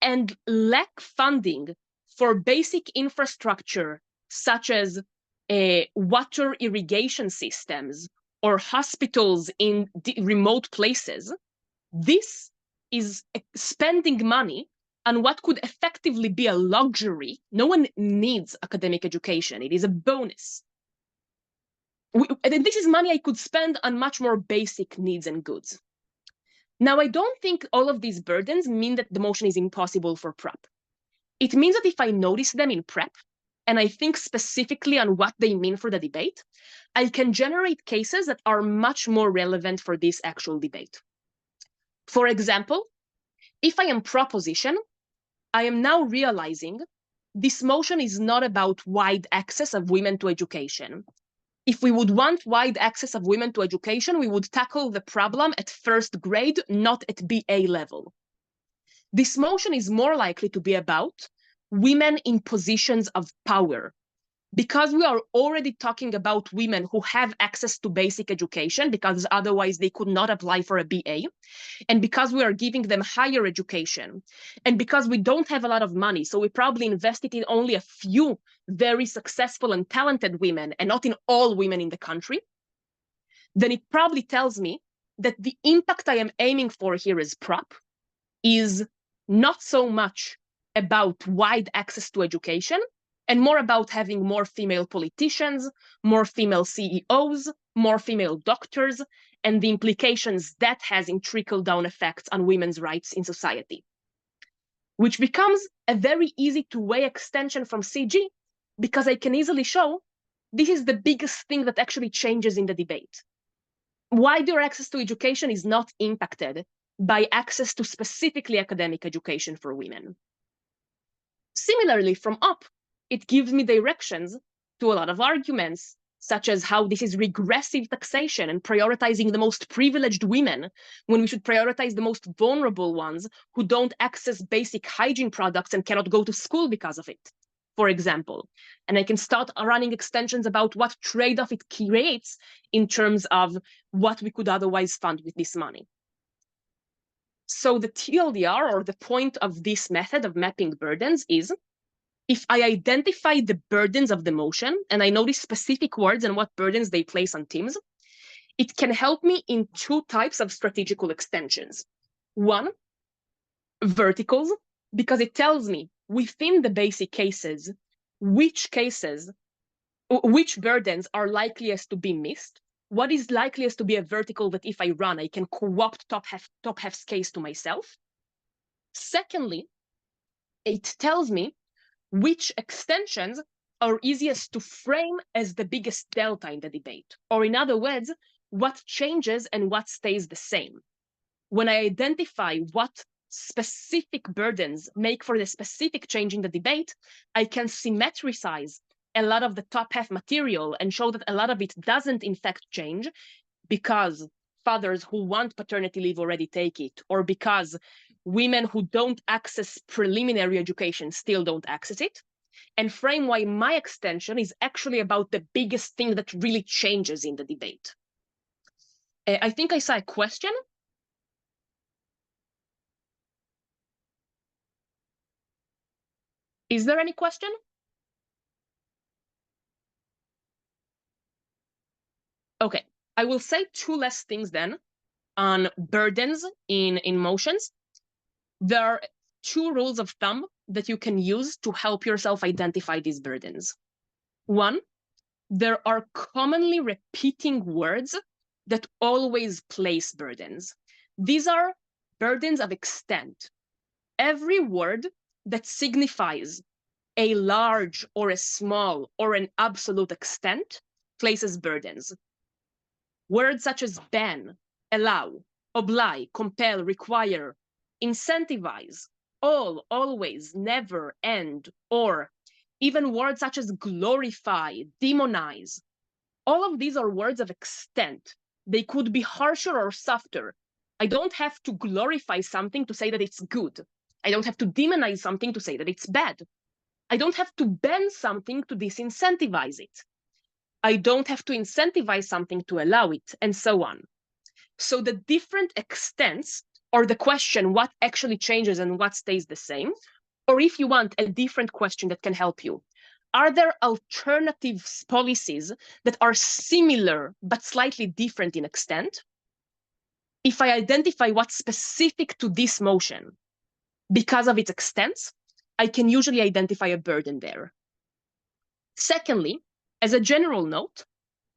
and lack funding for basic infrastructure, such as water irrigation systems or hospitals in remote places, this is spending money on what could effectively be a luxury. No one needs academic education. It is a bonus. And this is money I could spend on much more basic needs and goods. Now, I don't think all of these burdens mean that the motion is impossible for prep. It means that if I notice them in prep, and I think specifically on what they mean for the debate, I can generate cases that are much more relevant for this actual debate. For example, if I am proposition, I am now realizing this motion is not about wide access of women to education. If we would want wide access of women to education, we would tackle the problem at first grade, not at BA level. This motion is more likely to be about women in positions of power. Because we are already talking about women who have access to basic education, because otherwise they could not apply for a BA, and because we are giving them higher education, and because we don't have a lot of money, so we probably invested in only a few very successful and talented women, and not in all women in the country, then it probably tells me that the impact I am aiming for here as prop is not so much about wide access to education, and more about having more female politicians, more female CEOs, more female doctors, and the implications that has in trickle-down effects on women's rights in society. Which becomes a very easy two-way extension from CG, because I can easily show this is the biggest thing that actually changes in the debate. Wider access to education is not impacted by access to specifically academic education for women. Similarly, from up, it gives me directions to a lot of arguments, such as how this is regressive taxation and prioritizing the most privileged women when we should prioritize the most vulnerable ones who don't access basic hygiene products and cannot go to school because of it, for example. And I can start running extensions about what trade-off it creates in terms of what we could otherwise fund with this money. So the TLDR, or the point of this method of mapping burdens, is if I identify the burdens of the motion and I notice specific words and what burdens they place on teams, it can help me in two types of strategical extensions. One, verticals, because it tells me within the basic cases, which burdens are likeliest to be missed, what is likeliest to be a vertical that if I run, I can co-opt top half's case to myself. Secondly, it tells me which extensions are easiest to frame as the biggest delta in the debate, or in other words, what changes and what stays the same. When I identify what specific burdens make for the specific change in the debate, I can symmetricize a lot of the top half material and show that a lot of it doesn't in fact change because fathers who want paternity leave already take it, or because women who don't access preliminary education still don't access it, and frame why my extension is actually about the biggest thing that really changes in the debate. I think I saw a question. Is there any question? Okay, I will say two less things then on burdens in motions. There are two rules of thumb that you can use to help yourself identify these burdens. One, there are commonly repeating words that always place burdens. These are burdens of extent. Every word that signifies a large or a small or an absolute extent places burdens. Words such as ban, allow, oblige, compel, require, incentivize, all, always, never, and, or, even words such as glorify, demonize. All of these are words of extent. They could be harsher or softer. I don't have to glorify something to say that it's good. I don't have to demonize something to say that it's bad. I don't have to ban something to disincentivize it. I don't have to incentivize something to allow it, and so on. So the different extents, or the question what actually changes and what stays the same, or if you want a different question that can help you, are there alternative policies that are similar but slightly different in extent? If I identify what's specific to this motion because of its extents, I can usually identify a burden there. Secondly, as a general note,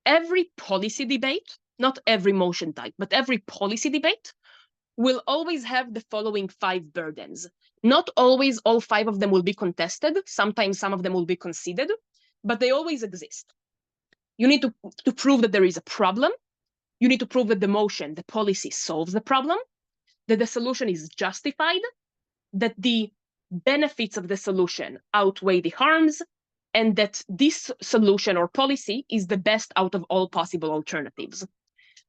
every policy debate, not every motion type, but every policy debate will always have the following 5 burdens. Not always all 5 of them will be contested. Sometimes some of them will be conceded, but they always exist. You need to prove that there is a problem. You need to prove that the motion, the policy solves the problem, that the solution is justified, that the benefits of the solution outweigh the harms, and that this solution or policy is the best out of all possible alternatives.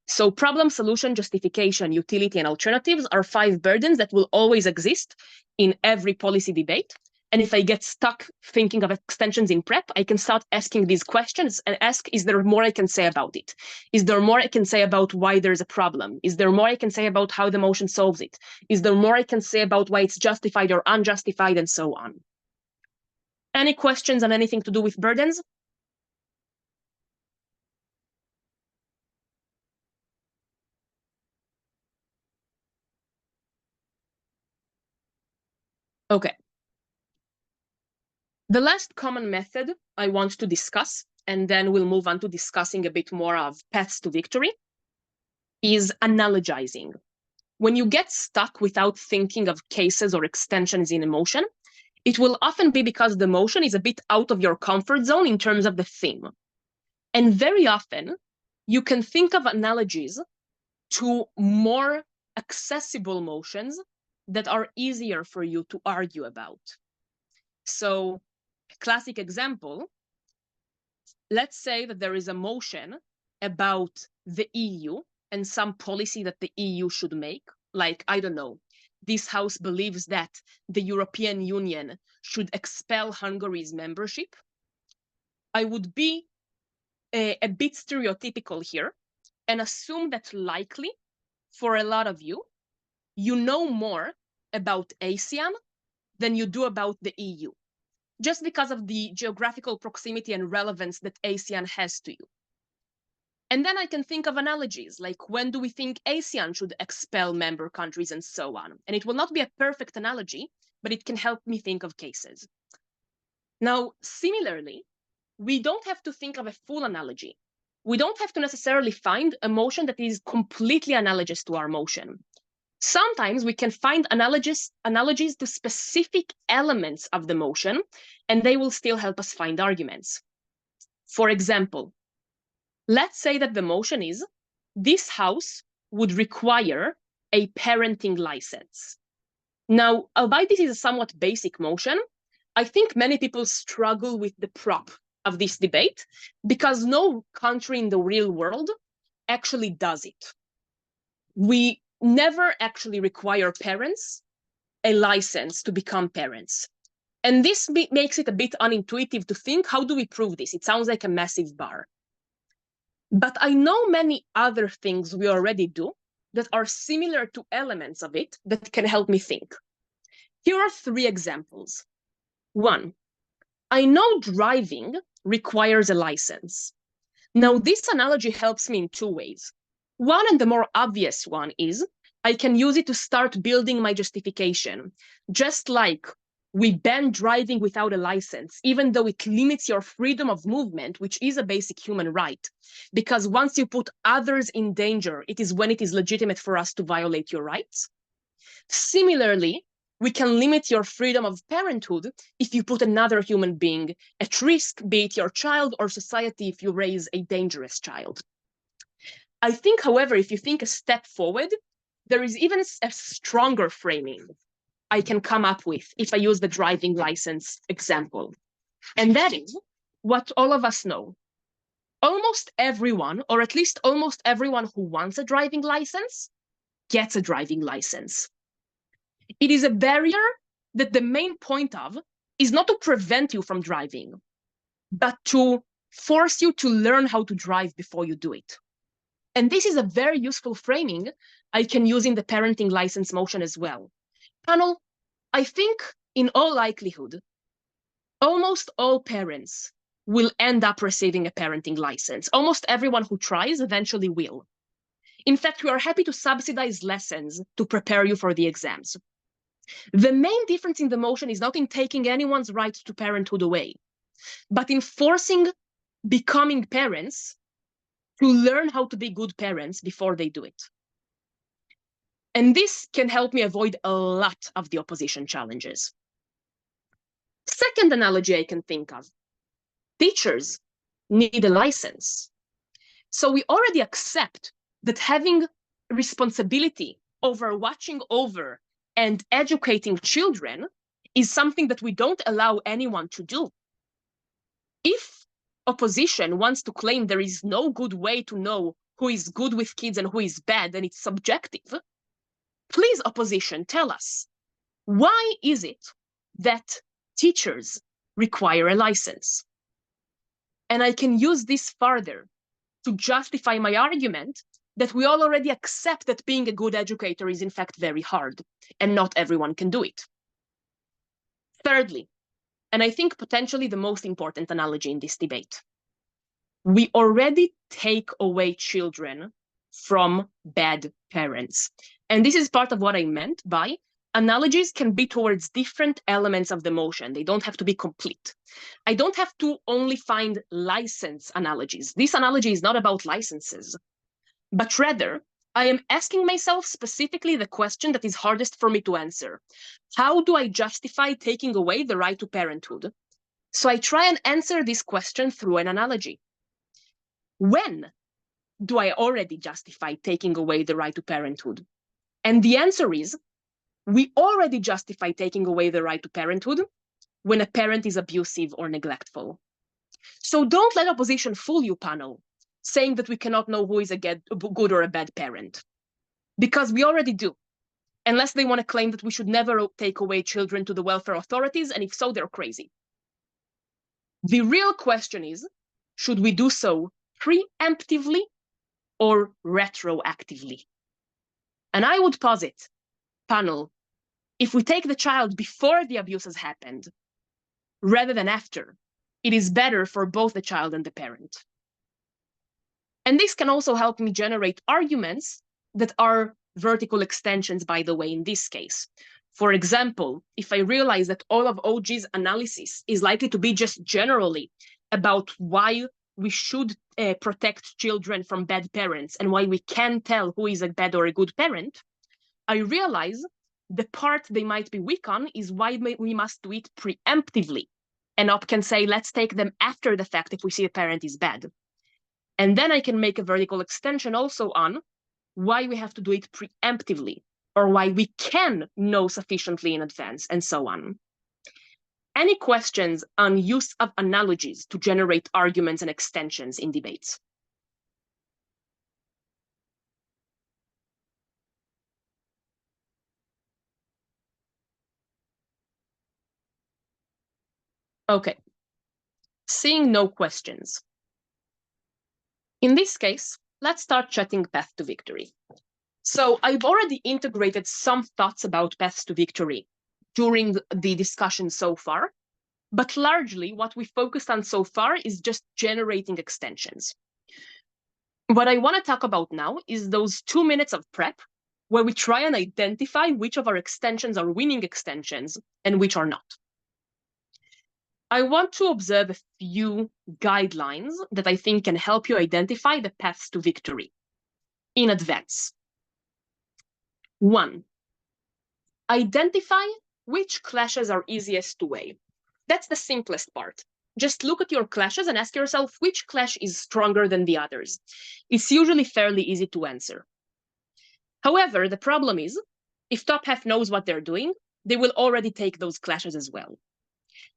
So problem, solution, justification, utility, and alternatives are 5 burdens that will always exist in every policy debate. And if I get stuck thinking of extensions in prep, I can start asking these questions and ask, is there more I can say about it? Is there more I can say about why there's a problem? Is there more I can say about how the motion solves it? Is there more I can say about why it's justified or unjustified, and so on? Any questions on anything to do with burdens? Okay. The last common method I want to discuss, and then we'll move on to discussing a bit more of paths to victory, is analogizing. When you get stuck without thinking of cases or extensions in emotion, it will often be because the motion is a bit out of your comfort zone in terms of the theme. And very often, you can think of analogies to more accessible motions that are easier for you to argue about. So, a classic example, let's say that there is a motion about the EU and some policy that the EU should make, like, I don't know, this house believes that the European Union should expel Hungary's membership. I would be a bit stereotypical here and assume that likely for a lot of you, you know more about ASEAN than you do about the EU, just because of the geographical proximity and relevance that ASEAN has to you. And then I can think of analogies, like when do we think ASEAN should expel member countries and so on. And it will not be a perfect analogy, but it can help me think of cases. Now, similarly, we don't have to think of a full analogy. We don't have to necessarily find a motion that is completely analogous to our motion. Sometimes we can find analogies to specific elements of the motion, and they will still help us find arguments. For example, let's say that the motion is, this house would require a parenting license. Now, albeit this is a somewhat basic motion, I think many people struggle with the prop of this debate because no country in the real world actually does it. We never actually require parents a license to become parents. And this makes it a bit unintuitive to think, how do we prove this? It sounds like a massive bar. But I know many other things we already do that are similar to elements of it that can help me think. Here are 3 examples. 1, I know driving requires a license. Now, this analogy helps me in 2 ways. One, and the more obvious one, is I can use it to start building my justification. Just like we ban driving without a license, even though it limits your freedom of movement, which is a basic human right. Because once you put others in danger, it is when it is legitimate for us to violate your rights. Similarly, we can limit your freedom of parenthood if you put another human being at risk, be it your child or society if you raise a dangerous child. I think, however, if you think a step forward, there is even a stronger framing I can come up with if I use the driving license example. And that is what all of us know. Almost everyone, or at least almost everyone who wants a driving license, gets a driving license. It is a barrier that the main point of is not to prevent you from driving, but to force you to learn how to drive before you do it. And this is a very useful framing I can use in the parenting license motion as well. Panel, I think in all likelihood, almost all parents will end up receiving a parenting license. Almost everyone who tries eventually will. In fact, we are happy to subsidize lessons to prepare you for the exams. The main difference in the motion is not in taking anyone's right to parenthood away, but in forcing becoming parents to learn how to be good parents before they do it. And this can help me avoid a lot of the opposition challenges. Second analogy I can think of, teachers need a license. So we already accept that having responsibility over watching over and educating children is something that we don't allow anyone to do. If opposition wants to claim there is no good way to know who is good with kids and who is bad, and it's subjective, please, opposition, tell us, why is it that teachers require a license? And I can use this further to justify my argument that we all already accept that being a good educator is in fact very hard, and not everyone can do it. Thirdly, and I think potentially the most important analogy in this debate, we already take away children from bad parents. And this is part of what I meant by analogies can be towards different elements of the motion. They don't have to be complete. I don't have to only find license analogies. This analogy is not about licenses, but rather I am asking myself specifically the question that is hardest for me to answer. How do I justify taking away the right to parenthood? So I try and answer this question through an analogy. When do I already justify taking away the right to parenthood? And the answer is, we already justify taking away the right to parenthood when a parent is abusive or neglectful. So don't let opposition fool you, panel, saying that we cannot know who is a good or a bad parent, because we already do, unless they want to claim that we should never take away children to the welfare authorities, and if so, they're crazy. The real question is, should we do so preemptively or retroactively? And I would posit, panel, if we take the child before the abuse has happened, rather than after, it is better for both the child and the parent. And this can also help me generate arguments that are vertical extensions, by the way, in this case. For example, if I realize that all of OG's analysis is likely to be just generally about why we should protect children from bad parents and why we can tell who is a bad or a good parent, I realize the part they might be weak on is why we must do it preemptively. And OP can say, let's take them after the fact if we see a parent is bad. And then I can make a vertical extension also on why we have to do it preemptively, or why we can know sufficiently in advance, and so on. Any questions on use of analogies to generate arguments and extensions in debates? Okay, seeing no questions. In this case, let's start chatting path to victory. So I've already integrated some thoughts about paths to victory during the discussion so far, but largely what we focused on so far is just generating extensions. What I want to talk about now is those 2 minutes of prep where we try and identify which of our extensions are winning extensions and which are not. I want to observe a few guidelines that I think can help you identify the paths to victory in advance. 1, identify which clashes are easiest to weigh. That's the simplest part. Just look at your clashes and ask yourself which clash is stronger than the others. It's usually fairly easy to answer. However, the problem is, if top half knows what they're doing, they will already take those clashes as well.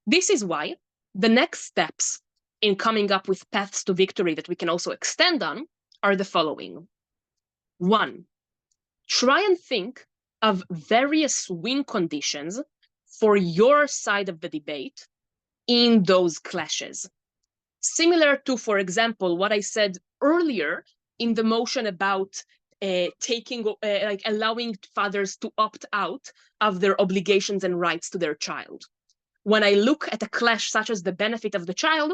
This is why the next steps in coming up with paths to victory that we can also extend on are the following. 1, try and think of various win conditions for your side of the debate in those clashes. Similar to, for example, what I said earlier in the motion about allowing fathers to opt out of their obligations and rights to their child. When I look at a clash such as the benefit of the child,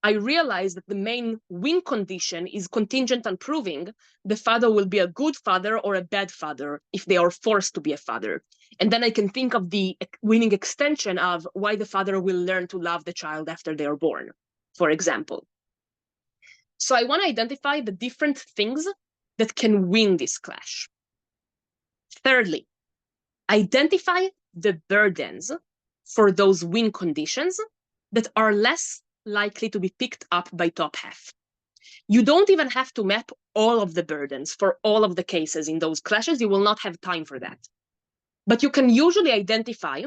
I realize that the main win condition is contingent on proving the father will be a good father or a bad father if they are forced to be a father. And then I can think of the winning extension of why the father will learn to love the child after they are born, for example. So I want to identify the different things that can win this clash. Thirdly, identify the burdens for those win conditions that are less likely to be picked up by top half. You don't even have to map all of the burdens for all of the cases in those clashes. You will not have time for that. But you can usually identify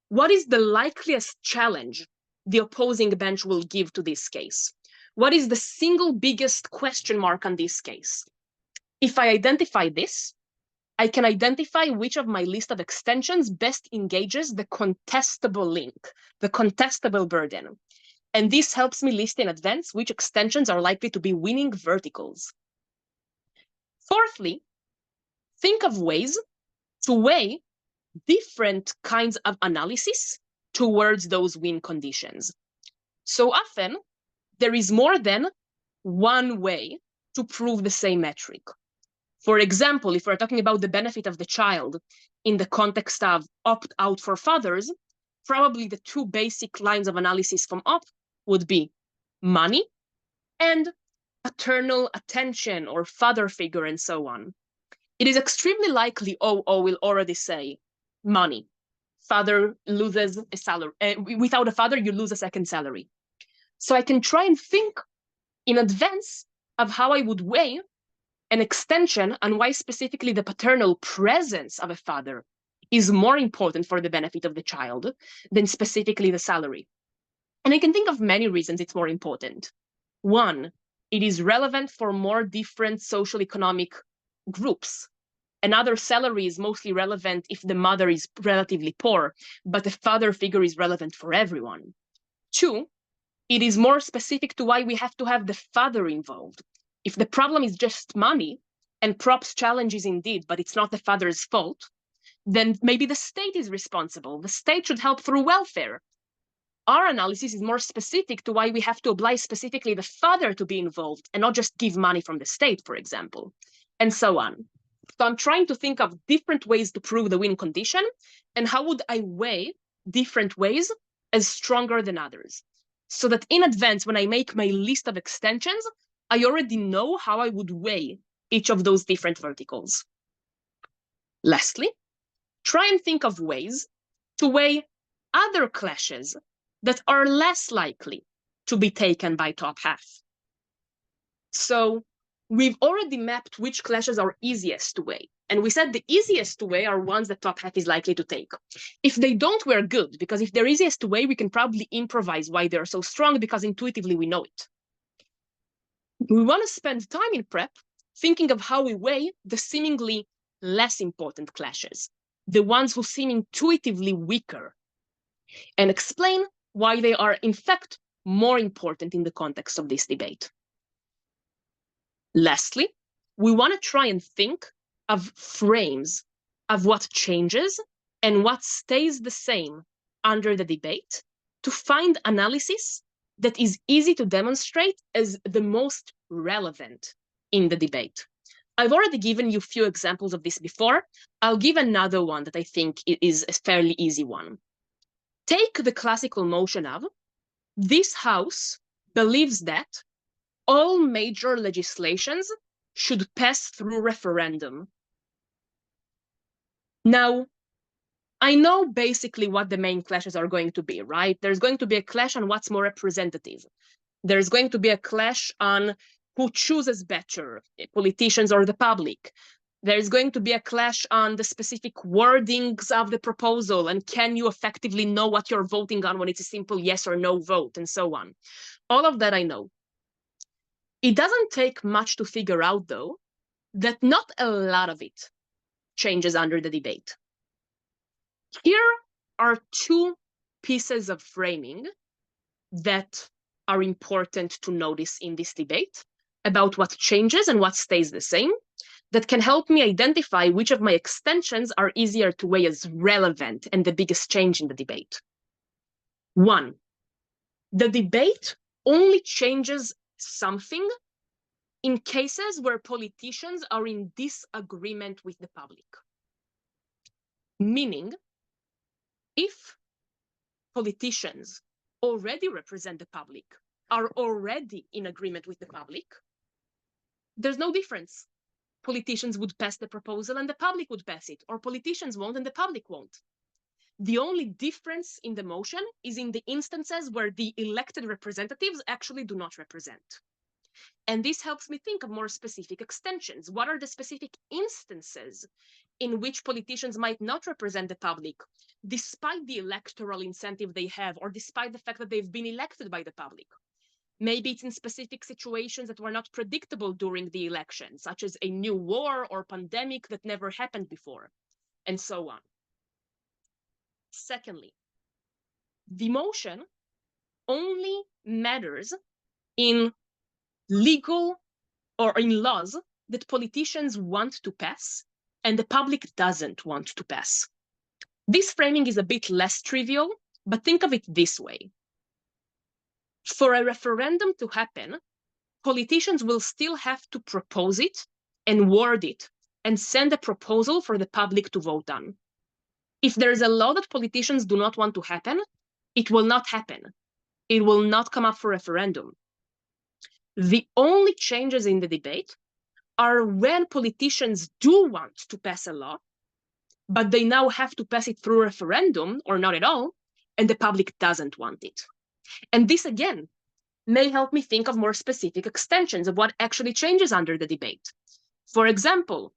what is the likeliest challenge the opposing bench will give to this case. What is the single biggest question mark on this case? If I identify this, I can identify which of my list of extensions best engages the contestable link, the contestable burden. And this helps me list in advance which extensions are likely to be winning verticals. Fourthly, think of ways to weigh different kinds of analysis towards those win conditions. So often, there is more than one way to prove the same metric. For example, if we're talking about the benefit of the child in the context of opt-out for fathers, probably the two basic lines of analysis from opt would be money and paternal attention or father figure and so on. It is extremely likely OO will already say money. Father loses a salary. Without a father, you lose a second salary. So I can try and think in advance of how I would weigh an extension on why specifically the paternal presence of a father is more important for the benefit of the child than specifically the salary. And I can think of many reasons it's more important. One, it is relevant for more different social economic groups. Another salary is mostly relevant if the mother is relatively poor, but the father figure is relevant for everyone. Two, it is more specific to why we have to have the father involved. If the problem is just money, and props challenges indeed, but it's not the father's fault, then maybe the state is responsible. The state should help through welfare. Our analysis is more specific to why we have to oblige specifically the father to be involved and not just give money from the state, for example, and so on. So I'm trying to think of different ways to prove the win condition, and how would I weigh different ways as stronger than others, so that in advance, when I make my list of extensions, I already know how I would weigh each of those different verticals. Lastly, try and think of ways to weigh other clashes that are less likely to be taken by top half. So we've already mapped which clashes are easiest to weigh. And we said the easiest to weigh are ones that top half is likely to take. If they don't, we're good, because if they're easiest to weigh, we can probably improvise why they're so strong, because intuitively we know it. We want to spend time in prep thinking of how we weigh the seemingly less important clashes, the ones who seem intuitively weaker, and explain why they are, in fact, more important in the context of this debate. Lastly, we want to try and think of frames of what changes and what stays the same under the debate to find analysis that is easy to demonstrate as the most relevant in the debate. I've already given you a few examples of this before. I'll give another one that I think is a fairly easy one. Take the classical motion of, this House believes that all major legislations should pass through referendum. Now, I know basically what the main clashes are going to be, right? There's going to be a clash on what's more representative. There's going to be a clash on who chooses better, politicians or the public. There's going to be a clash on the specific wordings of the proposal, and can you effectively know what you're voting on when it's a simple yes or no vote, and so on. All of that I know. It doesn't take much to figure out, though, that not a lot of it changes under the debate. Here are two pieces of framing that are important to notice in this debate about what changes and what stays the same, that can help me identify which of my extensions are easier to weigh as relevant and the biggest change in the debate. One, the debate only changes something in cases where politicians are in disagreement with the public. Meaning, if politicians already represent the public, are already in agreement with the public, there's no difference. politicians would pass the proposal and the public would pass it, or politicians won't and the public won't. The only difference in the motion is in the instances where the elected representatives actually do not represent. And this helps me think of more specific extensions. What are the specific instances in which politicians might not represent the public, despite the electoral incentive they have, or despite the fact that they've been elected by the public? Maybe it's in specific situations that were not predictable during the election, such as a new war or pandemic that never happened before, and so on. Secondly, the motion only matters in legal or in laws that politicians want to pass and the public doesn't want to pass. This framing is a bit less trivial, but think of it this way. For a referendum to happen, politicians will still have to propose it and word it and send a proposal for the public to vote on. If there is a law that politicians do not want to happen, it will not happen. It will not come up for referendum. The only changes in the debate are when politicians do want to pass a law, but they now have to pass it through referendum or not at all, and the public doesn't want it. And this, again, may help me think of more specific extensions of what actually changes under the debate. For example,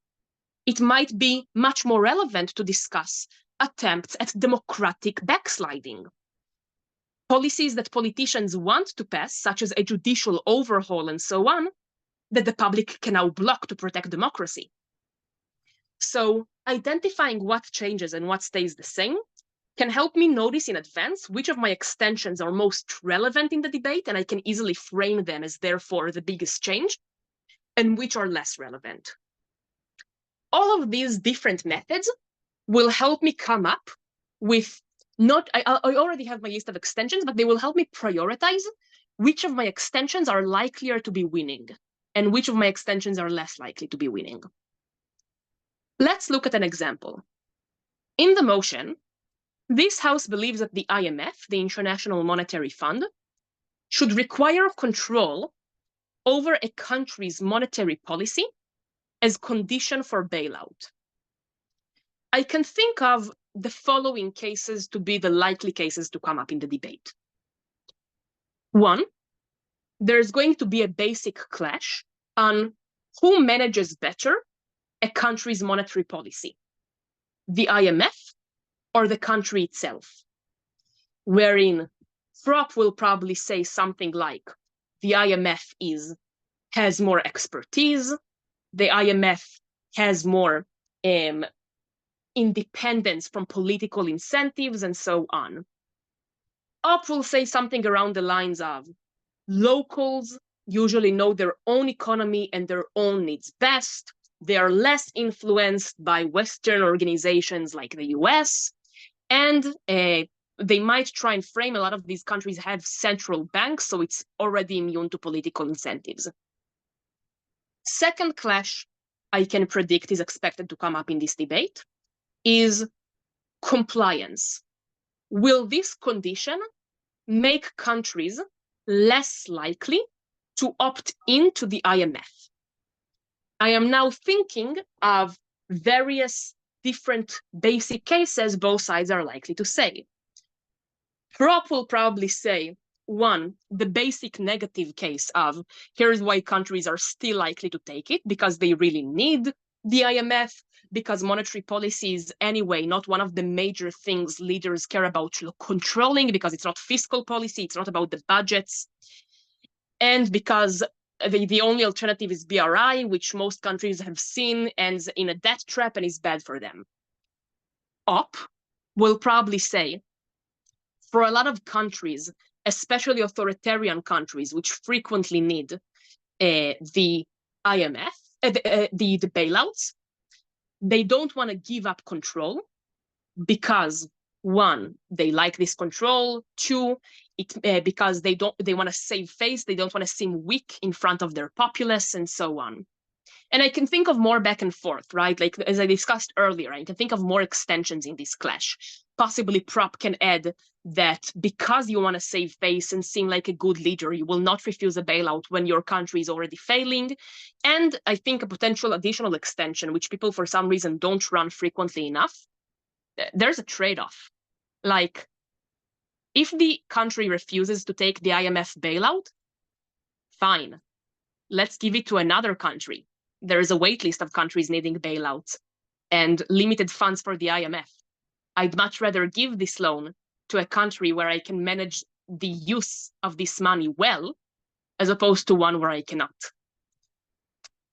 it might be much more relevant to discuss attempts at democratic backsliding. Policies that politicians want to pass, such as a judicial overhaul and so on, that the public can now block to protect democracy. So identifying what changes and what stays the same can help me notice in advance which of my extensions are most relevant in the debate, and I can easily frame them as therefore the biggest change, and which are less relevant. All of these different methods will help me come up with I already have my list of extensions, but they will help me prioritize which of my extensions are likelier to be winning and which of my extensions are less likely to be winning. Let's look at an example. In the motion, this House believes that the IMF, the International Monetary Fund, should require control over a country's monetary policy as condition for bailout. I can think of the following cases to be the likely cases to come up in the debate. One, there's going to be a basic clash on who manages better a country's monetary policy, the IMF or the country itself, wherein Prop will probably say something like, the IMF has more expertise, the IMF has more independence from political incentives, and so on. Op will say something around the lines of, locals usually know their own economy and their own needs best. They are less influenced by Western organizations like the US, and they might try and frame a lot of these countries have central banks, so it's already immune to political incentives. Second clash I can predict is expected to come up in this debate is compliance. Will this condition make countries less likely to opt into the IMF? I am now thinking of various different basic cases both sides are likely to say. Prop will probably say, one, the basic negative case of, here's why countries are still likely to take it, because they really need the IMF, because monetary policy is anyway not one of the major things leaders care about controlling, because it's not fiscal policy, it's not about the budgets, and because the only alternative is BRI, which most countries have seen ends in a debt trap and is bad for them. Op will probably say, for a lot of countries, especially authoritarian countries, which frequently need the IMF, the bailouts, they don't want to give up control because, one, they like this control. Two, because they want to save face. They don't want to seem weak in front of their populace, and so on. And I can think of more back and forth, right? Like as I discussed earlier, I can think of more extensions in this clash. possibly prop can add that because you want to save face and seem like a good leader, you will not refuse a bailout when your country is already failing. And I think a potential additional extension, which people for some reason don't run frequently enough, there's a trade-off. Like, if the country refuses to take the IMF bailout, fine, let's give it to another country. There is a wait list of countries needing bailouts and limited funds for the IMF. I'd much rather give this loan to a country where I can manage the use of this money well, as opposed to one where I cannot.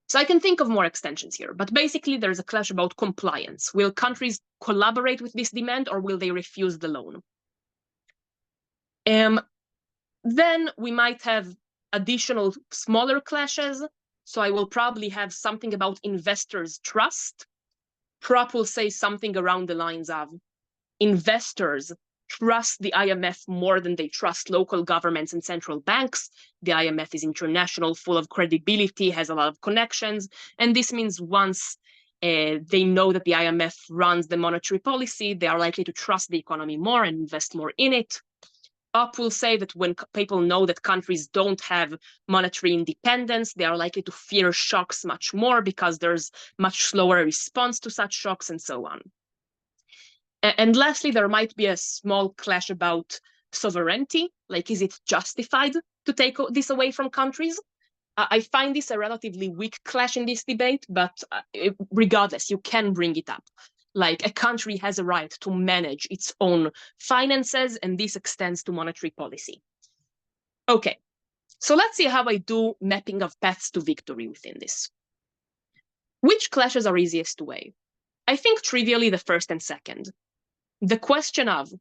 So I can think of more extensions here, but basically there's a clash about compliance. Will countries collaborate with this demand, or will they refuse the loan? Then we might have additional smaller clashes. So I will probably have something about investors' trust. Prop will say something around the lines of, investors trust the IMF more than they trust local governments and central banks. The IMF is international, full of credibility, has a lot of connections. And this means once they know that the IMF runs the monetary policy, they are likely to trust the economy more and invest more in it. Up will say that when people know that countries don't have monetary independence, they are likely to fear shocks much more because there's much slower response to such shocks and so on. And lastly, there might be a small clash about sovereignty. Like, is it justified to take this away from countries? I find this a relatively weak clash in this debate, but regardless, you can bring it up. Like, a country has a right to manage its own finances, and this extends to monetary policy. Okay, so let's see how I do mapping of paths to victory within this. Which clashes are easiest to weigh? I think trivially the first and second. The question of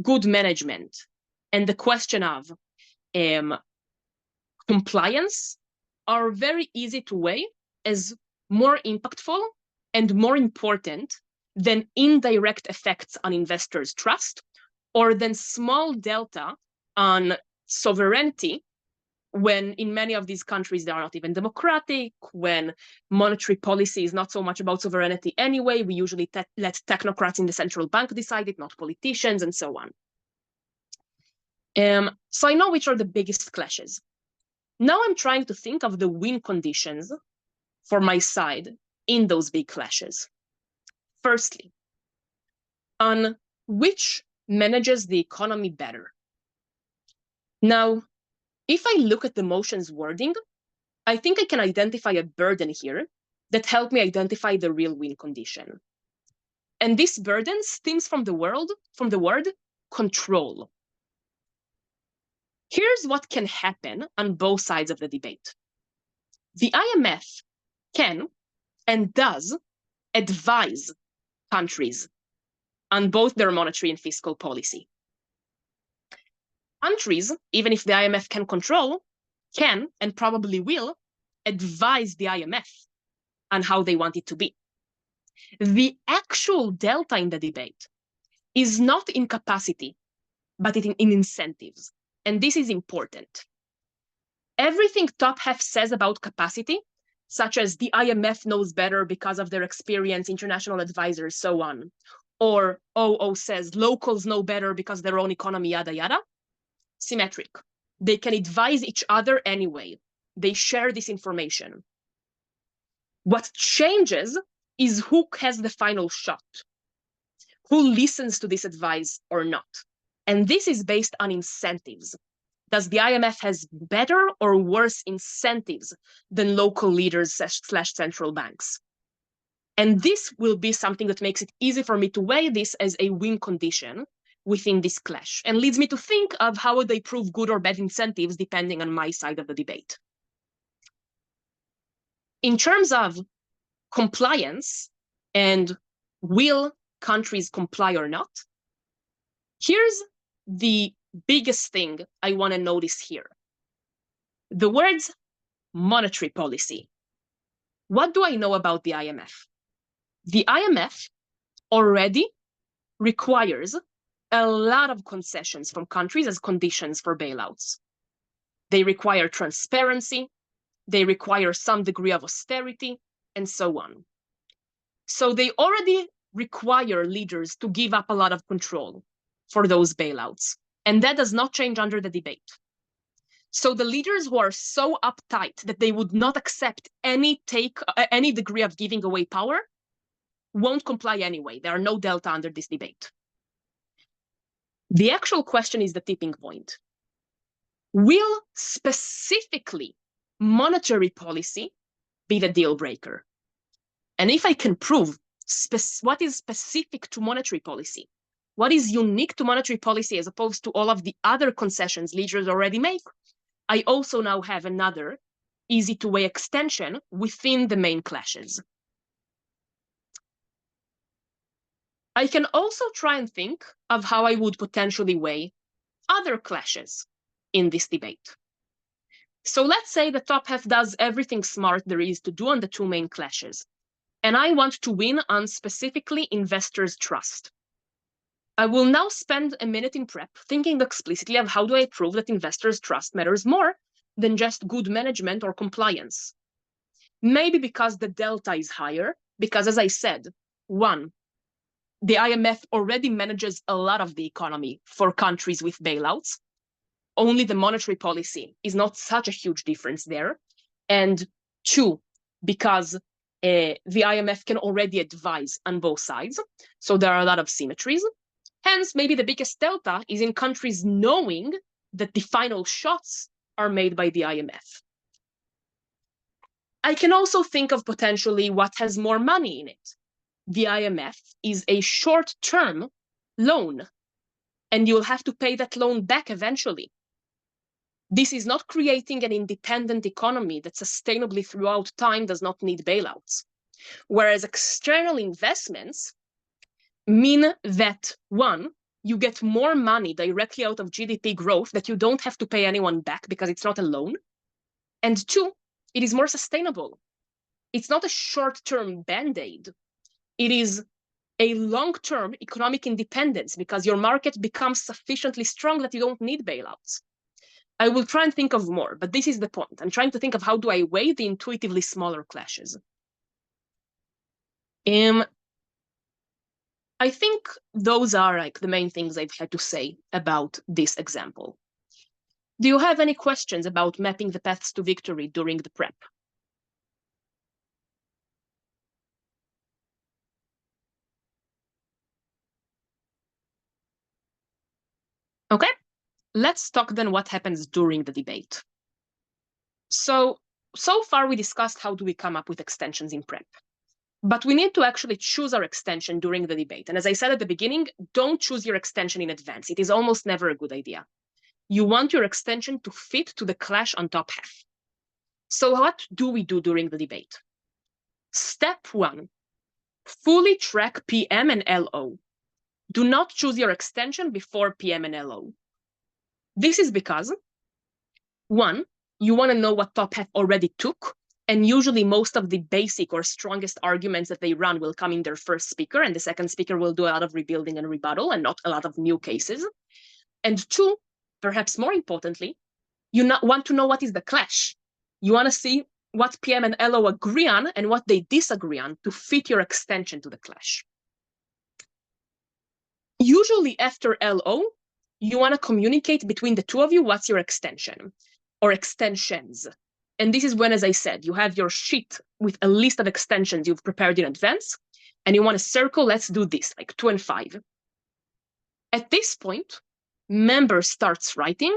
good management and the question of compliance are very easy to weigh as more impactful and more important than indirect effects on investors' trust, or than small delta on sovereignty, when in many of these countries they are not even democratic, when monetary policy is not so much about sovereignty anyway. We usually let technocrats in the central bank decide it, not politicians, and so on. So I know which are the biggest clashes. Now I'm trying to think of the win conditions for my side in those big clashes. Firstly, on which manages the economy better. Now, if I look at the motion's wording, I think I can identify a burden here that helped me identify the real win condition. And this burden stems from the word control. Here's what can happen on both sides of the debate. The IMF can and does advise countries on both their monetary and fiscal policy. Countries, even if the IMF can control, can and probably will advise the IMF on how they want it to be. The actual delta in the debate is not in capacity, but in incentives. And this is important. Everything top half says about capacity, such as the IMF knows better because of their experience, international advisors, so on, or OO says locals know better because their own economy, yada, yada, symmetric. They can advise each other anyway. They share this information. What changes is who has the final shot, who listens to this advice or not. And this is based on incentives. Does the IMF has better or worse incentives than local leaders / central banks? And this will be something that makes it easy for me to weigh this as a win condition within this clash, and leads me to think of how would they prove good or bad incentives depending on my side of the debate. In terms of compliance and will countries comply or not, here's the biggest thing I want to notice here. The words monetary policy. What do I know about the IMF? The IMF already requires a lot of concessions from countries as conditions for bailouts. They require transparency, they require some degree of austerity, and so on. So they already require leaders to give up a lot of control for those bailouts. And that does not change under the debate. So the leaders who are so uptight that they would not accept any degree of giving away power won't comply anyway. There are no delta under this debate. The actual question is the tipping point. Will specifically monetary policy be the deal breaker? And if I can prove what is specific to monetary policy, what is unique to monetary policy as opposed to all of the other concessions leaders already make, I also now have another easy-to-weigh extension within the main clashes. I can also try and think of how I would potentially weigh other clashes in this debate. So let's say the top half does everything smart there is to do on the two main clashes, and I want to win on specifically investors' trust. I will now spend a minute in prep thinking explicitly of how do I prove that investors' trust matters more than just good management or compliance. Maybe because the delta is higher, because as I said, one, the IMF already manages a lot of the economy for countries with bailouts. Only the monetary policy is not such a huge difference there. And two, because the IMF can already advise on both sides. So there are a lot of symmetries. Hence, maybe the biggest delta is in countries knowing that the final shots are made by the IMF. I can also think of potentially what has more money in it. The IMF is a short-term loan, and you'll have to pay that loan back eventually. This is not creating an independent economy that sustainably throughout time does not need bailouts. Whereas external investments mean that, one, you get more money directly out of GDP growth that you don't have to pay anyone back because it's not a loan. And two, it is more sustainable. It's not a short-term band-aid. It is a long-term economic independence because your market becomes sufficiently strong that you don't need bailouts. I will try and think of more, but this is the point. I'm trying to think of how do I weigh the intuitively smaller clashes. I think those are like the main things I've had to say about this example. Do you have any questions about mapping the paths to victory during the prep? Okay, let's talk then what happens during the debate. So far we discussed how do we come up with extensions in prep. But we need to actually choose our extension during the debate. And as I said at the beginning, don't choose your extension in advance. It is almost never a good idea. You want your extension to fit to the clash on top half. So what do we do during the debate? Step one, fully track PM and LO. Do not choose your extension before PM and LO. This is because, one, you want to know what top half already took, and usually most of the basic or strongest arguments that they run will come in their first speaker, and the second speaker will do a lot of rebuilding and rebuttal and not a lot of new cases. And two, perhaps more importantly, you want to know what is the clash. You want to see what PM and LO agree on and what they disagree on to fit your extension to the clash. Usually after LO, you want to communicate between the two of you what's your extension or extensions. And this is when, as I said, you have your sheet with a list of extensions you've prepared in advance, and you want to circle, let's do this, like 2 and 5. At this point, member starts writing,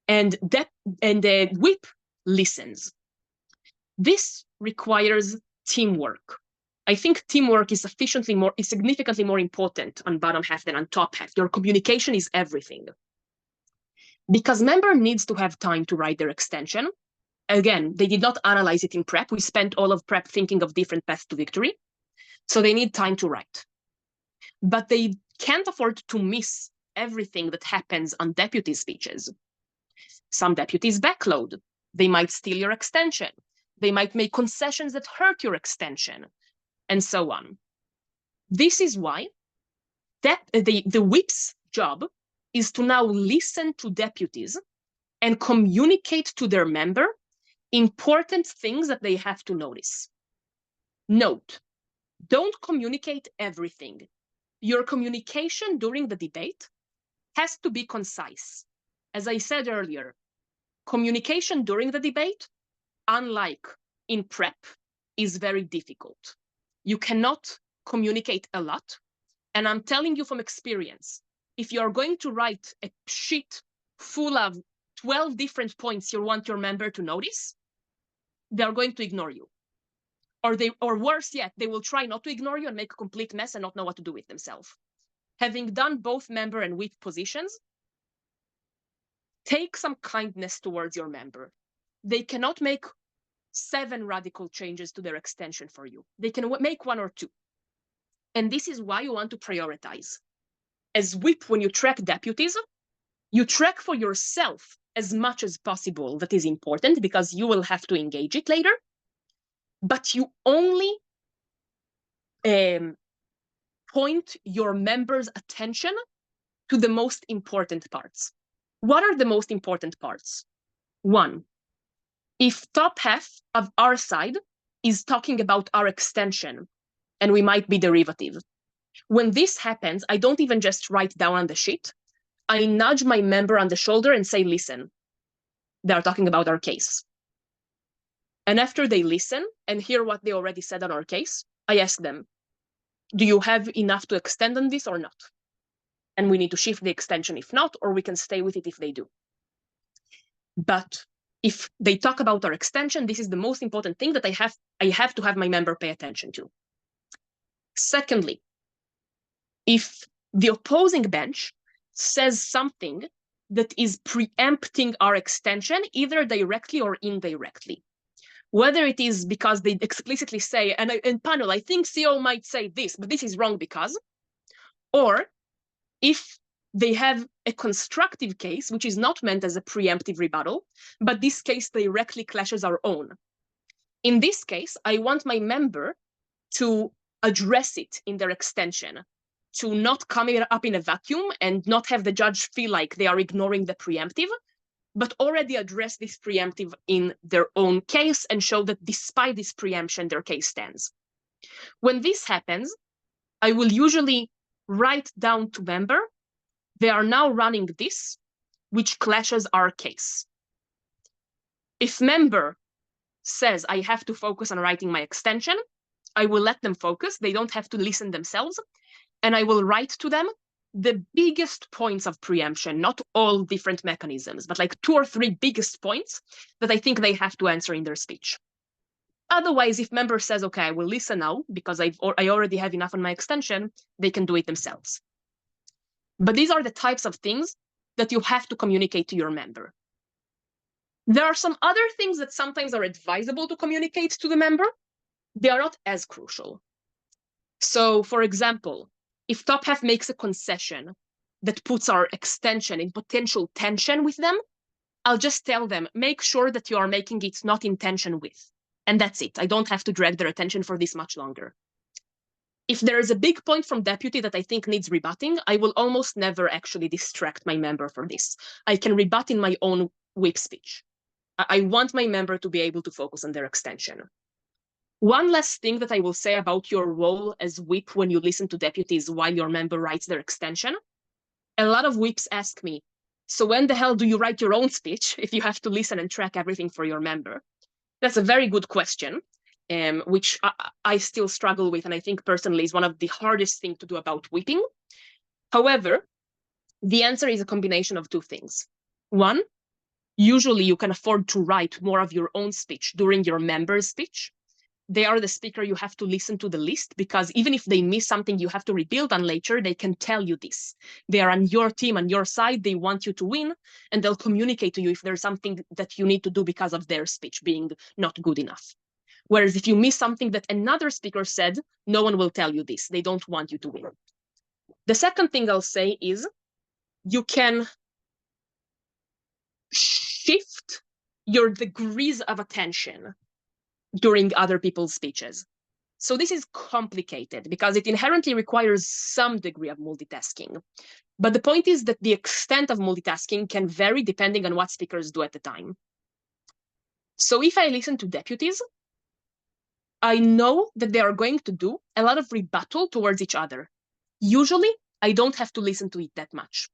and the whip listens. This requires teamwork. I think teamwork is significantly more important on bottom half than on top half. Your communication is everything. Because member needs to have time to write their extension. Again, they did not analyze it in prep. We spent all of prep thinking of different paths to victory. So they need time to write. But they can't afford to miss everything that happens on deputy speeches. Some deputies backload. They might steal your extension. They might make concessions that hurt your extension, and so on. This is why the whip's job is to now listen to deputies and communicate to their member important things that they have to notice. Note, Don't communicate everything. Your communication during the debate has to be concise. As I said earlier, communication during the debate, unlike in prep, is very difficult. You cannot communicate a lot. And I'm telling you from experience, if you're going to write a sheet full of 12 different points you want your member to notice, they're going to ignore you. Or worse yet, they will try not to ignore you and make a complete mess and not know what to do with themselves. Having done both member and whip positions, take some kindness towards your member. They cannot make 7 radical changes to their extension for you. They can make 1 or 2. And this is why you want to prioritize. As whip, when you track deputies, you track for yourself as much as possible that is important because you will have to engage it later. But you only point your members' attention to the most important parts. What are the most important parts? 1, if top half of our side is talking about our extension, and we might be derivative, when this happens, I don't even just write down on the sheet. I nudge my member on the shoulder and say, listen, they're talking about our case. And after they listen and hear what they already said on our case, I ask them, do you have enough to extend on this or not? And we need to shift the extension if not, or we can stay with it if they do. But if they talk about our extension, this is the most important thing that I have to have my member pay attention to. Secondly, if the opposing bench says something that is preempting our extension, either directly or indirectly, whether it is because they explicitly say, and panel, I think CO might say this, but this is wrong because, or if they have a constructive case, which is not meant as a preemptive rebuttal, but this case directly clashes our own. In this case, I want my member to address it in their extension, to not come up in a vacuum and not have the judge feel like they are ignoring the preemptive, but already address this preemptive in their own case and show that despite this preemption, their case stands. When this happens, I will usually write down to member, they are now running this, which clashes our case. If member says I have to focus on writing my extension, I will let them focus. They don't have to listen themselves. And I will write to them the biggest points of preemption, not all different mechanisms, but like 2 or 3 biggest points that I think they have to answer in their speech. Otherwise, if member says, okay, I will listen now because I already have enough on my extension, they can do it themselves. But these are the types of things that you have to communicate to your member. There are some other things that sometimes are advisable to communicate to the member. They are not as crucial. So, for example, if top half makes a concession that puts our extension in potential tension with them, I'll just tell them, make sure that you are making it not in tension with. And that's it. I don't have to drag their attention for this much longer. If there is a big point from deputy that I think needs rebutting, I will almost never actually distract my member for this. I can rebut in my own whip speech. I want my member to be able to focus on their extension. One last thing that I will say about your role as whip when you listen to deputies while your member writes their extension. A lot of whips ask me, so when the hell do you write your own speech if you have to listen and track everything for your member? That's a very good question, which I still struggle with, and I think personally is one of the hardest things to do about whipping. However, the answer is a combination of 2 things. 1, usually you can afford to write more of your own speech during your member's speech. They are the speaker you have to listen to the least, because even if they miss something you have to rebuild on later, they can tell you this. They are on your team, on your side, they want you to win, and they'll communicate to you if there's something that you need to do because of their speech being not good enough. Whereas if you miss something that another speaker said, no one will tell you this. They don't want you to win. The second thing I'll say is you can shift your degrees of attention during other people's speeches. So this is complicated because it inherently requires some degree of multitasking. But the point is that the extent of multitasking can vary depending on what speakers do at the time. So if I listen to deputies, I know that they are going to do a lot of rebuttal towards each other. Usually, I don't have to listen to it that much.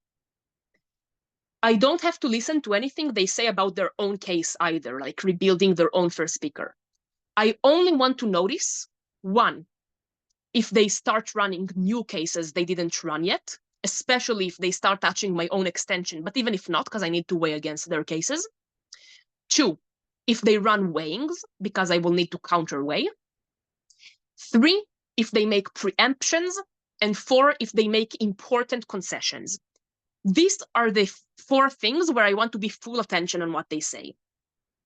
I don't have to listen to anything they say about their own case either, like rebuilding their own first speaker. I only want to notice, one, if they start running new cases they didn't run yet, especially if they start touching my own extension, but even if not, because I need to weigh against their cases. Two, if they run weighings, because I will need to counterweigh. Three, if they make preemptions. And four, if they make important concessions. These are the four things where I want to be full attention on what they say.